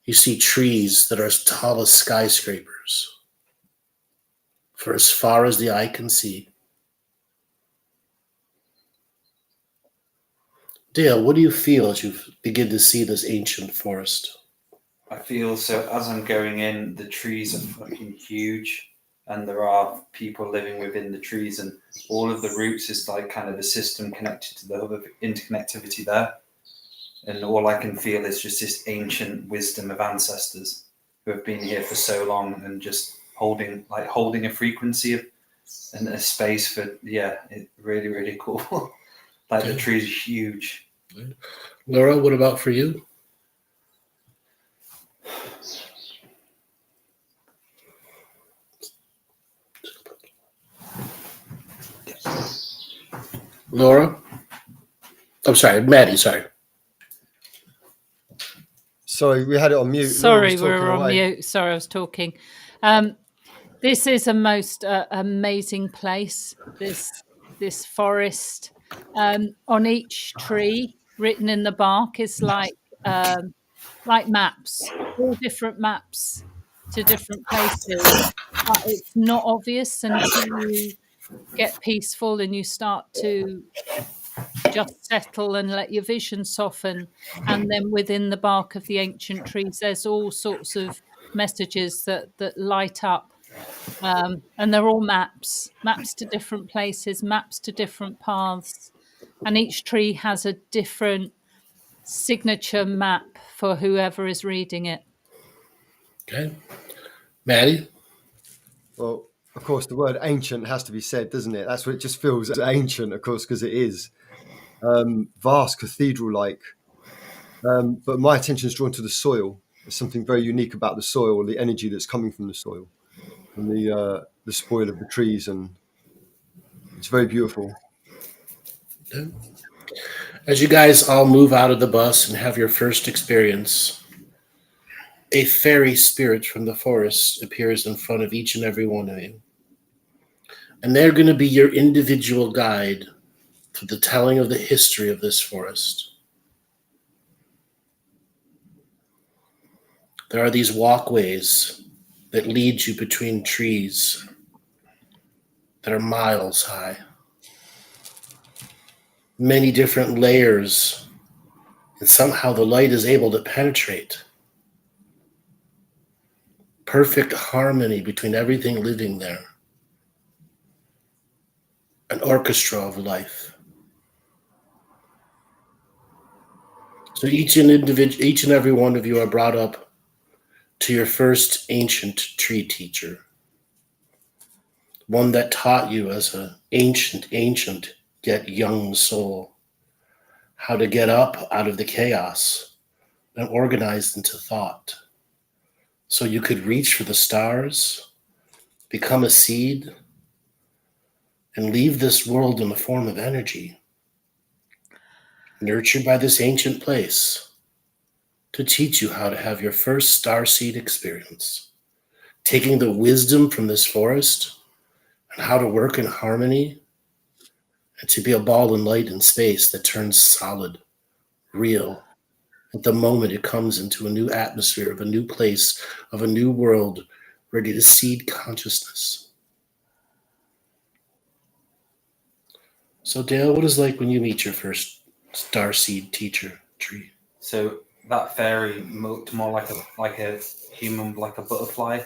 You see trees that are as tall as skyscrapers, for as far as the eye can see. Dale, what do you feel as you begin to see this ancient forest? I feel so as I'm going in, the trees are fucking huge, and there are people living within the trees, and all of the roots is like kind of the system connected to the hub of interconnectivity there. And all I can feel is just this ancient wisdom of ancestors who have been here for so long and just holding a frequency and a space for, it's really, really cool. Like the trees are huge. Laura, what about for you? Laura? I'm sorry, Maty, sorry. Sorry, we had it on mute. Sorry, we were on mute. Sorry, I was talking. This is a most amazing place. This this forest. On each tree, written in the bark, is like maps, all different maps to different places. But it's not obvious until you get peaceful and you start to just settle and let your vision soften. And then within the bark of the ancient trees, there's all sorts of messages that light up. And they're all maps to different places, maps to different paths. And each tree has a different signature map for whoever is reading it. Okay. Maty? Well, of course, the word ancient has to be said, doesn't it? That's what it just feels ancient, of course, because it is. Vast, cathedral-like. But my attention is drawn to the soil. There's something very unique about the soil, the energy that's coming from the soil, and the spoil of the trees, and it's very beautiful. Okay. As you guys all move out of the bus and have your first experience, a fairy spirit from the forest appears in front of each and every one of you. And they're going to be your individual guide to the telling of the history of this forest. There are these walkways that lead you between trees that are miles high. Many different layers, and somehow the light is able to penetrate. Perfect harmony between everything living there. An orchestra of life. So each and every one of you are brought up to your first ancient tree teacher. One that taught you as an ancient yet young soul how to get up out of the chaos and organize into thought. So you could reach for the stars, become a seed, and leave this world in the form of energy, nurtured by this ancient place, to teach you how to have your first starseed experience, taking the wisdom from this forest and how to work in harmony and to be a ball and light in space that turns solid, real, at the moment it comes into a new atmosphere of a new place, of a new world, ready to seed consciousness. So Dale, what is it like when you meet your first starseed teacher tree? So that fairy looked more like a human, like a butterfly,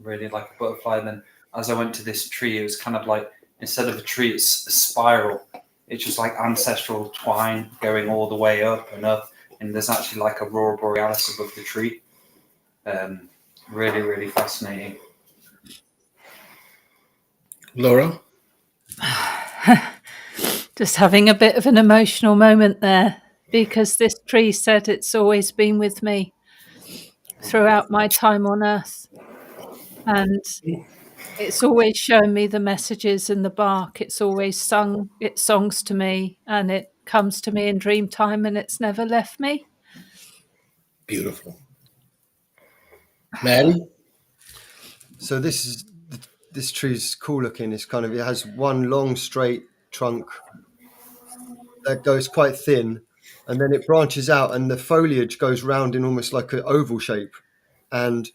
really like a butterfly. And then as I went to this tree, it was kind of like, instead of a tree, it's a spiral. It's just like ancestral twine going all the way up and up. And there's actually like a aurora borealis above the tree. Really, really fascinating. Laura? Just having a bit of an emotional moment there, because this tree said it's always been with me throughout my time on Earth. And it's always shown me the messages in the bark. It's always sung its songs to me, and it comes to me in dream time, and it's never left me. Beautiful. Maty? So this tree's cool looking. It's kind of, it has one long straight trunk that goes quite thin, and then it branches out, and the foliage goes round in almost like an oval shape, and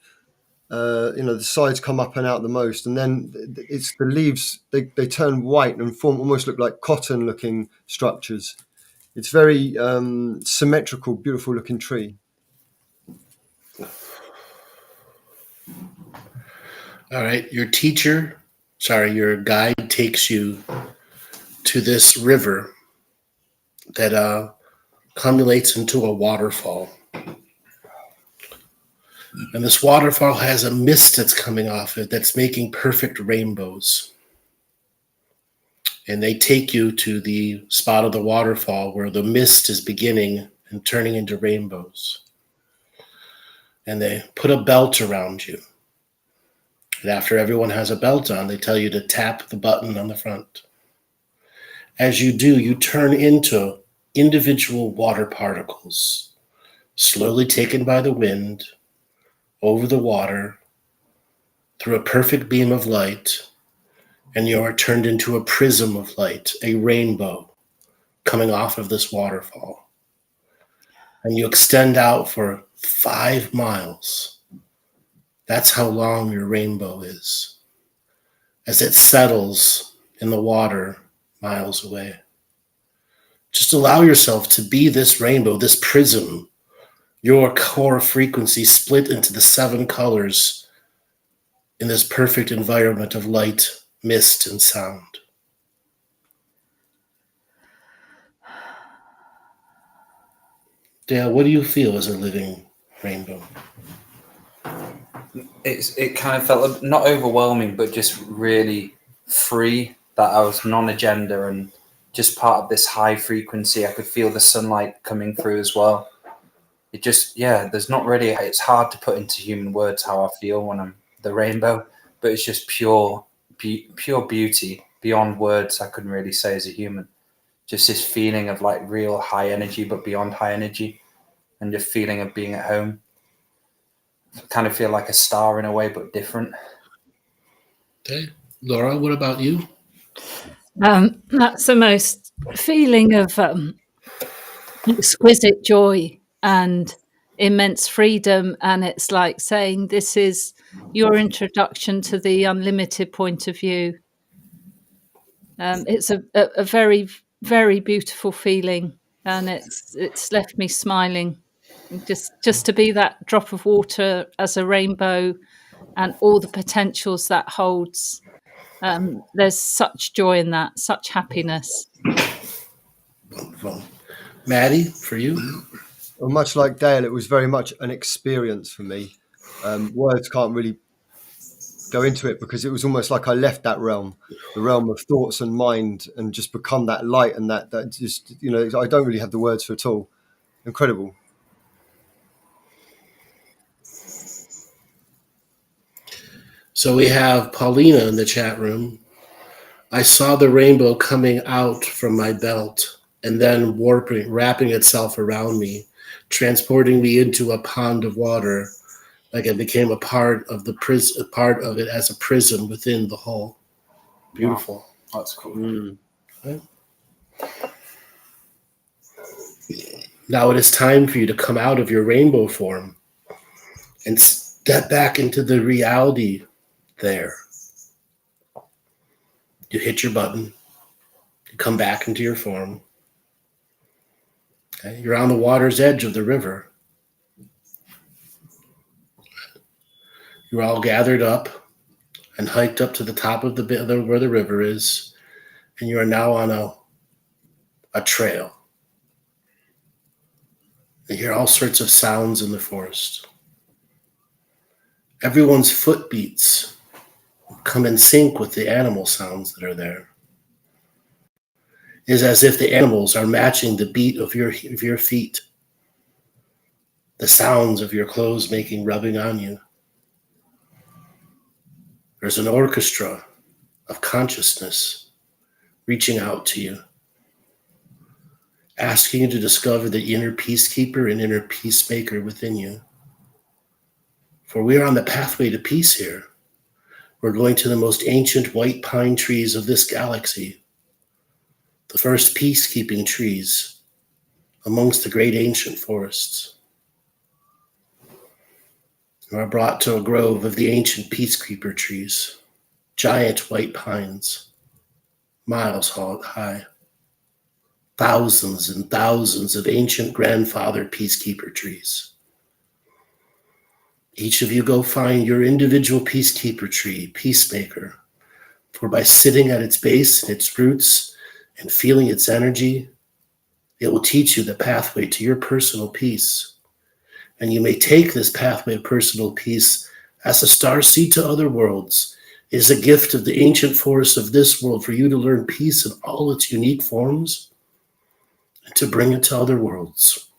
the sides come up and out the most, and then it's the leaves, they turn white and form, almost look like cotton looking structures. It's very symmetrical, beautiful looking tree. All right, your guide takes you to this river that culminates into a waterfall. And this waterfall has a mist that's coming off it that's making perfect rainbows. And they take you to the spot of the waterfall where the mist is beginning and turning into rainbows. And they put a belt around you. And after everyone has a belt on, they tell you to tap the button on the front. As you do, you turn into individual water particles, slowly taken by the wind, over the water, through a perfect beam of light, and you are turned into a prism of light, a rainbow coming off of this waterfall. And you extend out for 5 miles. That's how long your rainbow is, as it settles in the water miles away. Just allow yourself to be this rainbow, this prism, your core frequency split into the 7 colors in this perfect environment of light, mist, and sound. Dale, what do you feel as a living rainbow? It kind of felt not overwhelming, but just really free, that I was non-agenda and just part of this high frequency. I could feel the sunlight coming through as well. It just, there's not really, it's hard to put into human words how I feel when I'm the rainbow, but it's just pure beauty beyond words I couldn't really say as a human. Just this feeling of like real high energy, but beyond high energy, and just feeling of being at home. I kind of feel like a star in a way, but different. Okay. Laura, what about you? That's the most feeling of exquisite joy and immense freedom. And it's like saying, this is your introduction to the unlimited point of view. It's a very, very beautiful feeling. And it's left me smiling. Just to be that drop of water as a rainbow and all the potentials that holds. There's such joy in that, such happiness. Wonderful. Maty, for you? Well, much like Dale, it was very much an experience for me. Words can't really go into it, because it was almost like I left that realm, the realm of thoughts and mind, and just become that light, and that just, I don't really have the words for it all. Incredible. So we have Paulina in the chat room. I saw the rainbow coming out from my belt and then wrapping itself around me, transporting me into a pond of water, like it became a part of it as a prism within the whole. Beautiful. Wow. That's cool. Okay. Now it is time for you to come out of your rainbow form and step back into the reality there. You hit your button. You come back into your form. Okay. You're on the water's edge of the river. You're all gathered up and hiked up to the top of where the river is, and you are now on a trail. You hear all sorts of sounds in the forest. Everyone's foot beats come in sync with the animal sounds that are there. It is as if the animals are matching the beat of your feet, the sounds of your clothes rubbing on you. There's an orchestra of consciousness reaching out to you, asking you to discover the inner peacekeeper and inner peacemaker within you. For we are on the pathway to peace here. We're going to the most ancient white pine trees of this galaxy, the first peacekeeping trees amongst the great ancient forests. You are brought to a grove of the ancient peacekeeper trees, giant white pines, miles high, thousands and thousands of ancient grandfather peacekeeper trees. Each of you go find your individual peacekeeper tree, peacemaker, for by sitting at its base and its roots and feeling its energy, it will teach you the pathway to your personal peace. And you may take this pathway of personal peace as a starseed to other worlds. It is a gift of the ancient forests of this world for you to learn peace in all its unique forms and to bring it to other worlds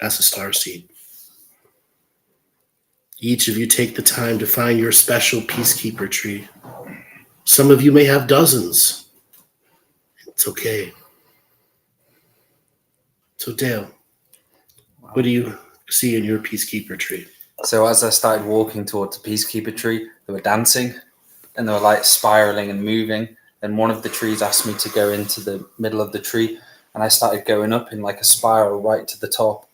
as a starseed. Each of you take the time to find your special peacekeeper tree. Some of you may have dozens. It's okay. So Dale, what do you see in your peacekeeper tree? So as I started walking towards the peacekeeper tree, they were dancing. and they were like spiraling and moving. And one of the trees asked me to go into the middle of the tree, and I started going up in like a spiral right to the top.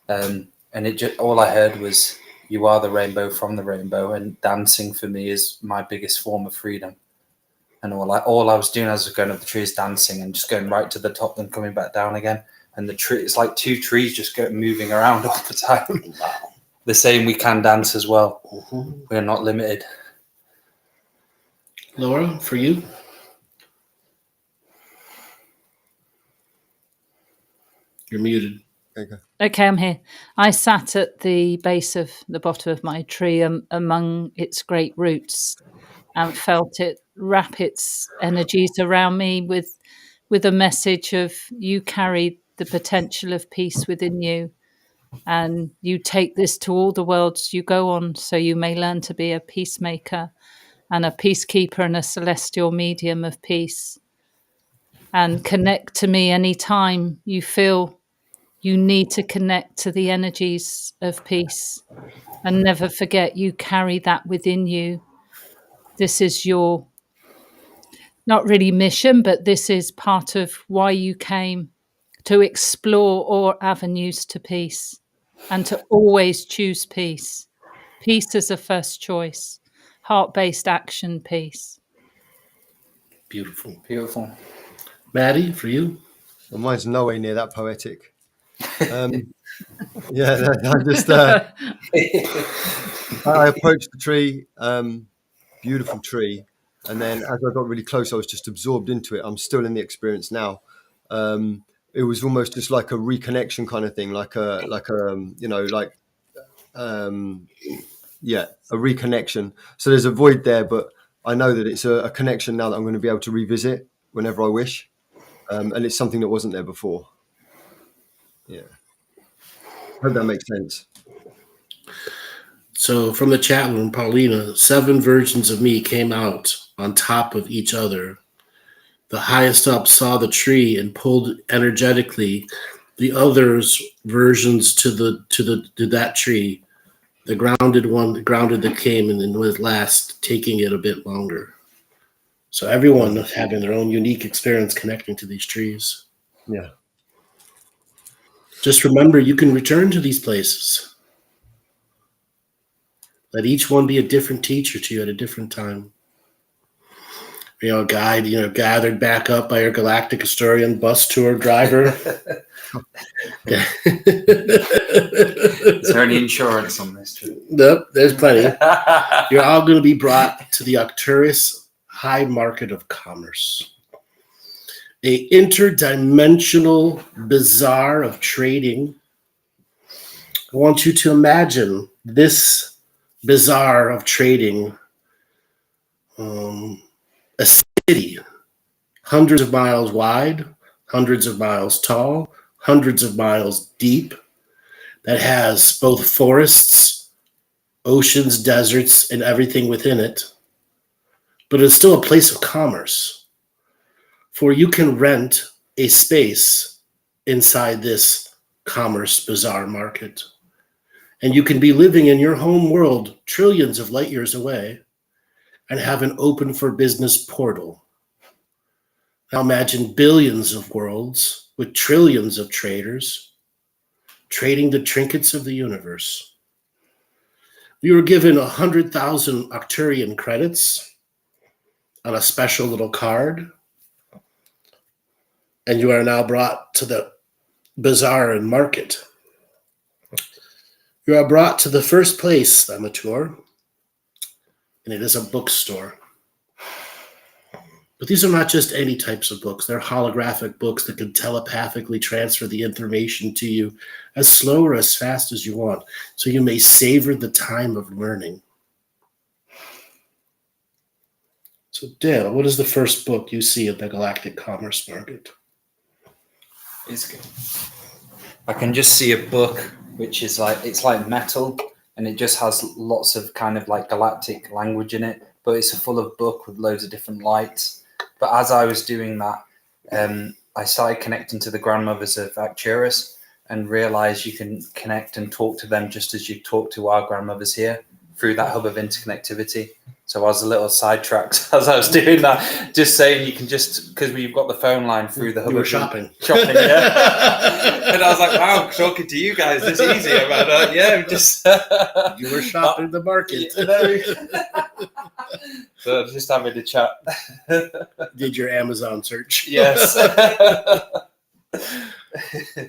And it just, all I heard was, "You are the rainbow from the rainbow," and dancing for me is my biggest form of freedom. And all I was doing as I was going up the tree is dancing and just going right to the top and coming back down again. And the tree, it's like two trees just moving around all the time. Wow. The same, we can dance as well. Mm-hmm. We're not limited. Laura, for you? You're muted. Okay, I'm here. I sat at the base of the bottom of my tree among its great roots and felt it wrap its energies around me with a message of, you carry the potential of peace within you, and you take this to all the worlds you go on, so you may learn to be a peacemaker and a peacekeeper and a celestial medium of peace. And connect to me anytime you feel you need to connect to the energies of peace. And never forget, you carry that within you. This is your, not really mission, but this is part of why you came, to explore all avenues to peace and to always choose peace. Peace is a first choice. Heart-based action, peace. Beautiful. Beautiful. Maty, for you? Well, mine's nowhere near that poetic. Yeah, I just I approached the tree, beautiful tree, and then as I got really close, I was just absorbed into it. I'm still in the experience now. It was almost just like a reconnection kind of thing, a reconnection. So there's a void there, but I know that it's a connection now that I'm going to be able to revisit whenever I wish, and it's something that wasn't there before. Yeah. I hope that makes sense. So from the chat room, Paulina, 7 versions of me came out on top of each other. The highest up saw the tree and pulled energetically the others' versions to that tree. The grounded that came and then was last, taking it a bit longer. So everyone having their own unique experience connecting to these trees. Yeah. Just remember, you can return to these places. Let each one be a different teacher to you at a different time. A guide, gathered back up by your galactic historian, bus tour driver. Is there any insurance on this trip? Nope, there's plenty. You're all going to be brought to the Arcturus high market of commerce. A interdimensional bazaar of trading. I want you to imagine this bazaar of trading, a city, hundreds of miles wide, hundreds of miles tall, hundreds of miles deep, that has both forests, oceans, deserts, and everything within it. But it's still a place of commerce. For you can rent a space inside this commerce bazaar market. And you can be living in your home world trillions of light years away and have an open for business portal. Now imagine billions of worlds with trillions of traders trading the trinkets of the universe. You were given 100,000 Arcturian credits on a special little card, and you are now brought to the bazaar and market. You are brought to the first place on the tour, and it is a bookstore. But these are not just any types of books. They're holographic books that can telepathically transfer the information to you as slow or as fast as you want, so you may savor the time of learning. So, Dale, what is the first book you see at the Galactic Commerce Market? It's good. I can just see a book which is it's like metal, and it just has lots of kind of like galactic language in it, but it's a full of book with loads of different lights. But as I was doing that, I started connecting to the grandmothers of Arcturus and realized you can connect and talk to them just as you talk to our grandmothers here. through that hub of interconnectivity. So I was a little sidetracked as I was doing that, just saying you can just, because we've got the phone line through the hub. You were of shopping. Yeah. And I was like, wow, talking to you guys this easy about just... You were shopping the market. So just having a chat. Did your Amazon search. Yes.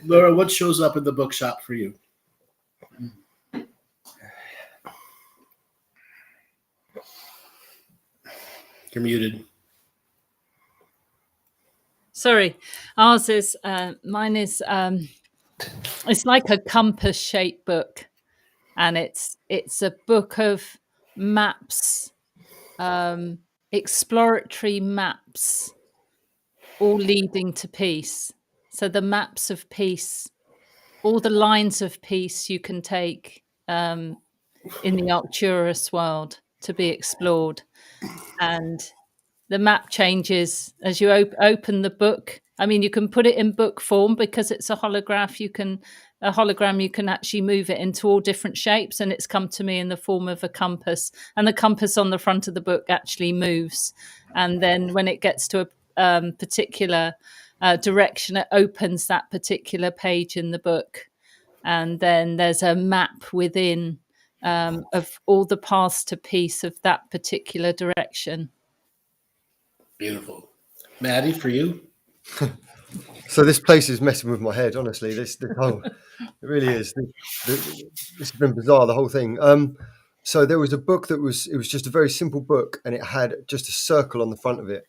Laura, what shows up in the bookshop for you? You're muted. Sorry, ours is mine is it's like a compass shaped book, and it's a book of maps, exploratory maps, all leading to peace. So the maps of peace, all the lines of peace you can take in the Arcturus world to be explored. And the map changes as you open the book. I mean, you can put it in book form because it's a hologram. You can actually move it into all different shapes, and it's come to me in the form of a compass. And the compass on the front of the book actually moves. And then when it gets to a particular direction, it opens that particular page in the book. And then there's a map within of all the paths to peace of that particular direction. Beautiful. Maddie, for you? So this place is messing with my head, honestly. This whole, it really is. This has been bizarre, the whole thing. So there was a book it was just a very simple book, and it had just a circle on the front of it.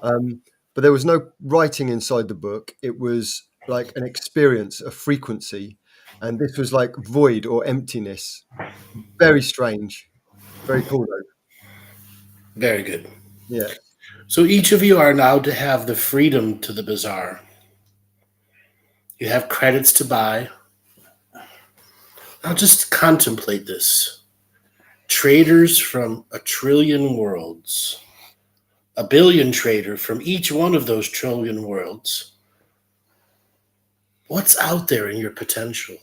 But there was no writing inside the book. It was like an experience, a frequency. And this was like void or emptiness. Very strange. Very cool, though. Very good. Yeah. So each of you are now to have the freedom to the bazaar. You have credits to buy. Now just contemplate this. Traders from 1 trillion worlds. A billion trader from each one of those trillion worlds. What's out there in your potential?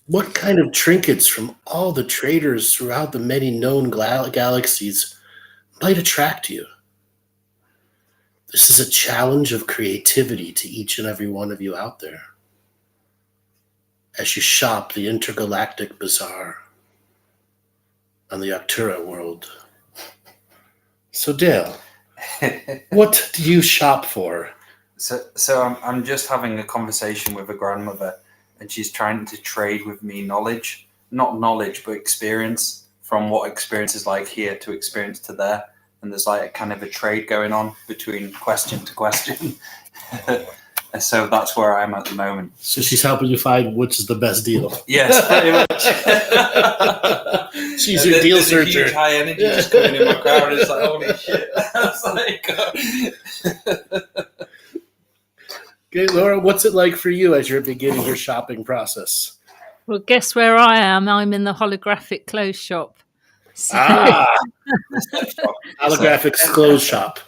What kind of trinkets from all the traders throughout the many known galaxies might attract you? This is a challenge of creativity to each and every one of you out there as you shop the intergalactic bazaar on the Arcturus world. So Dale, what do you shop for? So I'm just having a conversation with a grandmother, and she's trying to trade with me knowledge, not knowledge, but experience, from what experience is like here to experience to there. And there's like a kind of a trade going on between question to question. And so that's where I am at the moment. So she's helping you find which is the best deal. Yes, pretty much. She's your deal searcher. There's a huge high energy just coming in my crowd. It's like, holy shit. It's like, Okay, Laura, what's it like for you as you're beginning your shopping process? Well, guess where I am? I'm in the holographic clothes shop. So, Holographic clothes shop.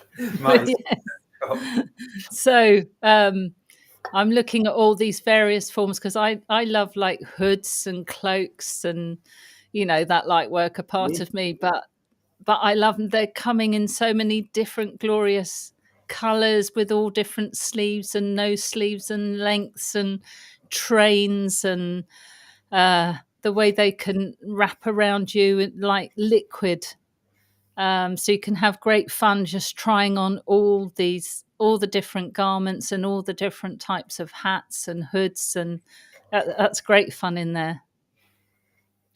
So I'm looking at all these various forms because I love like hoods and cloaks and, you know, that light worker part of me. But I love them. They're coming in so many different glorious colours with all different sleeves and no sleeves and lengths and trains and the way they can wrap around you like liquid. So you can have great fun just trying on all the different garments and all the different types of hats and hoods, and that's great fun in there.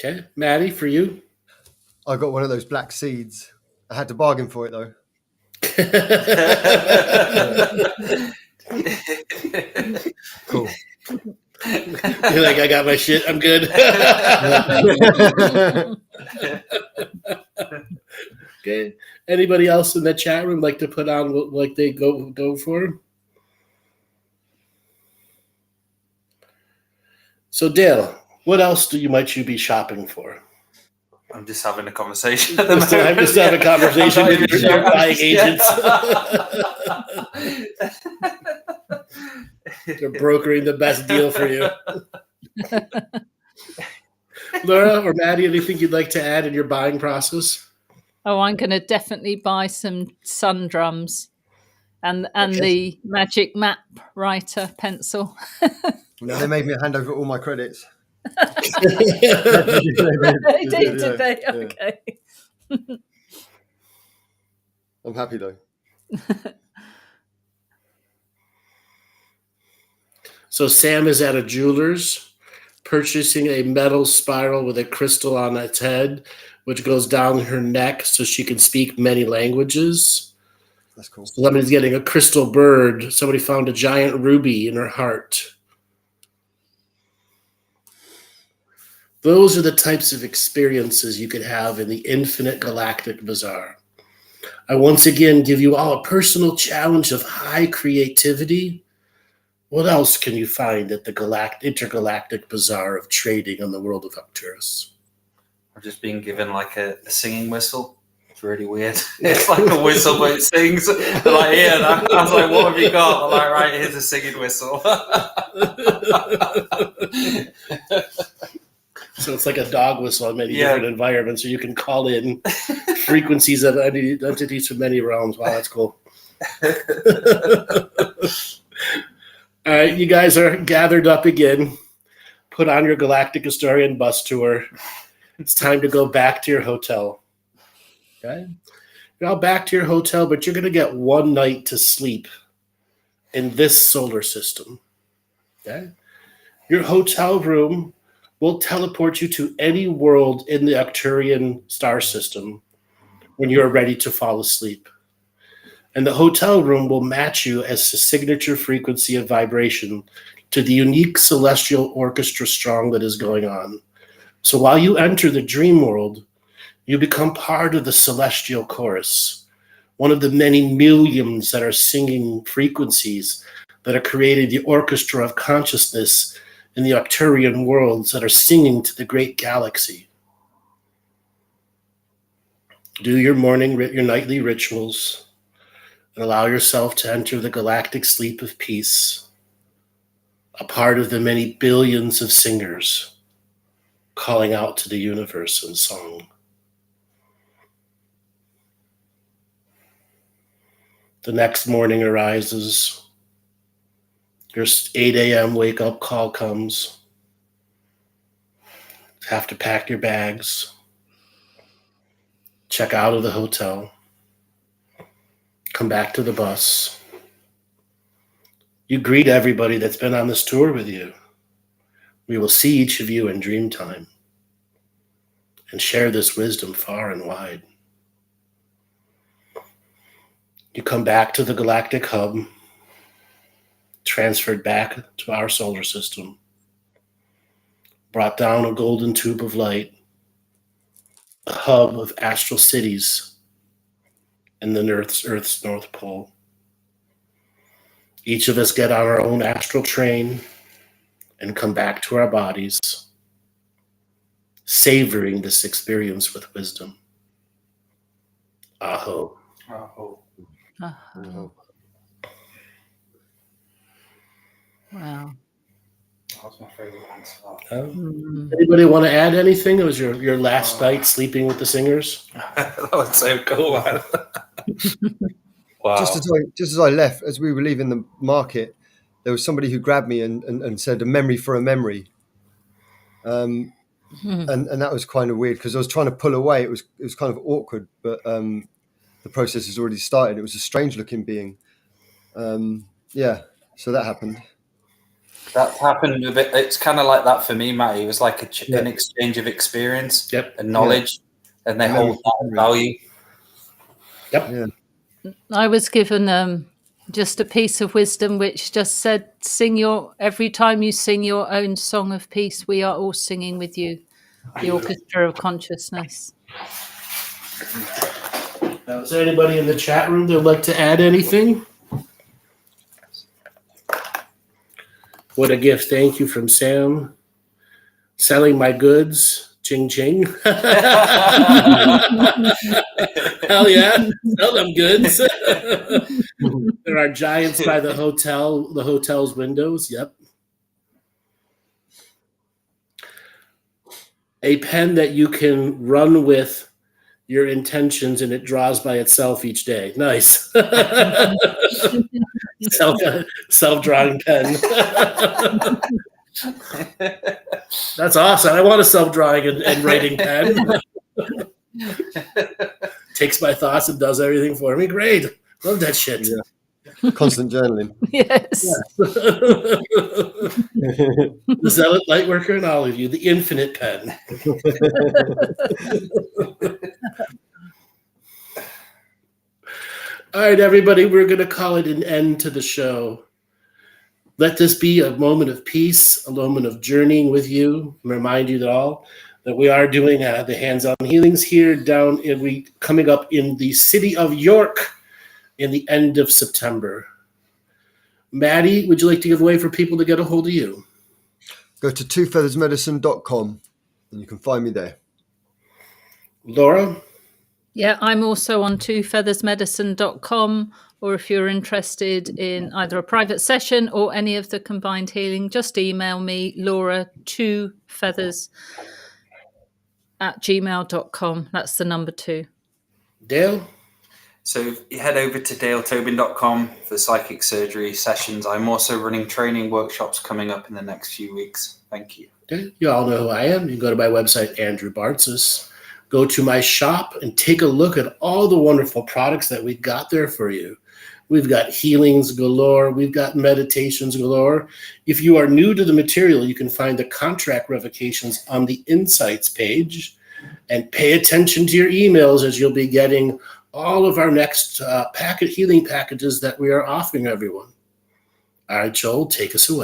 Okay, Maddie, for you? I got one of those black seeds. I had to bargain for it though. Cool. You're like, I got my shit. I'm good. Okay. Anybody else in the chat room like to put on what like they go for? So Dale, what else might you be shopping for? I'm just having a conversation. I'm just having a conversation with your buying agents. They're brokering the best deal for you. Laura or Maddie, anything you'd like to add in your buying process? Oh, I'm going to definitely buy some sun drums and Okay. the magic map writer pencil. No, they made me hand over all my credits. They did, did they? Yeah. Okay. I'm happy though. So Sam is at a jeweler's purchasing a metal spiral with a crystal on its head, which goes down her neck so she can speak many languages. That's cool. Somebody's getting a crystal bird. Somebody found a giant ruby in her heart. Those are the types of experiences you could have in the infinite galactic bazaar. I once again give you all a personal challenge of high creativity. What else can you find at the intergalactic bazaar of trading on the world of Arcturus? I've just been given like a singing whistle. It's really weird. It's like a whistle, but it sings. Like, yeah, I was like, what have you got? I'm like, right, here's a singing whistle. So it's like a dog whistle in many different environments, so you can call in frequencies of entities from many realms. Wow, that's cool. All right, you guys are gathered up again. Put on your Galactic Historian bus tour. It's time to go back to your hotel. Okay? You're all back to your hotel, but you're going to get one night to sleep in this solar system. Okay? Your hotel room will teleport you to any world in the Arcturian star system when you're ready to fall asleep. And the hotel room will match you as a signature frequency of vibration to the unique celestial orchestra strong that is going on. So while you enter the dream world, you become part of the celestial chorus, one of the many millions that are singing frequencies that are creating the orchestra of consciousness in the Arcturian worlds that are singing to the great galaxy. Do your nightly rituals and allow yourself to enter the galactic sleep of peace, a part of the many billions of singers calling out to the universe in song. The next morning arises. Your 8 a.m. wake-up call comes. You have to pack your bags, check out of the hotel, come back to the bus. You greet everybody that's been on this tour with you. We will see each of you in dream time and share this wisdom far and wide. You come back to the galactic hub, transferred back to our solar system, brought down a golden tube of light, a hub of astral cities in the Earth's North Pole. Each of us get on our own astral train and come back to our bodies, savoring this experience with wisdom. Aho. Oh. Uh-huh. Wow. That was my favorite answer. Anybody want to add anything? It was your last night sleeping with the singers? That was so cool, man. Wow. Just as I left, as we were leaving the market, there was somebody who grabbed me and said, "A memory for a memory," and that was kind of weird because I was trying to pull away. It was kind of awkward, but the process has already started. It was a strange looking being. Yeah, so that happened. That happened a bit. It's kind of like that for me, Maty. It was like an exchange of experience and knowledge, and they hold that in value. Yep. Yeah. I was given just a piece of wisdom which just said, every time you sing your own song of peace, we are all singing with you, the orchestra of consciousness. Now, is there anybody in the chat room that would like to add anything? What a gift. Thank you from Sam. Selling my goods. Ching ching. Hell yeah. Sell them goods. There are giants by the hotel's windows. Yep. a pen that you can run with your intentions and it draws by itself each day. Nice. Self-drawing pen. That's awesome. I want a self-drawing and writing pen. Takes my thoughts and does everything for me. Great. Love that shit. Yeah. Constant journaling. Yes. The Zealot Lightworker and all of you, the infinite pen. All right, everybody, we're going to call it an end to the show. Let this be a moment of peace, a moment of journeying with you. And remind you that we are doing the hands-on healings here coming up in the city of York in the end of September. Maty, would you like to give away for people to get a hold of you? Go to twofeathersmedicine.com and you can find me there. Laura? Yeah, I'm also on twofeathersmedicine.com, or if you're interested in either a private session or any of the combined healing, just email me, laura2feathers@gmail.com. That's the number 2. Dale? So you head over to daletobin.com for psychic surgery sessions. I'm also running training workshops coming up in the next few weeks. Thank you. Okay. You all know who I am. You can go to my website, Andrew Bartzis. Go to my shop and take a look at all the wonderful products that we've got there for you. We've got healings galore. We've got meditations galore. If you are new to the material, you can find the contract revocations on the Insights page. And pay attention to your emails, as you'll be getting all of our next healing packages that we are offering everyone. All right, Joel, take us away.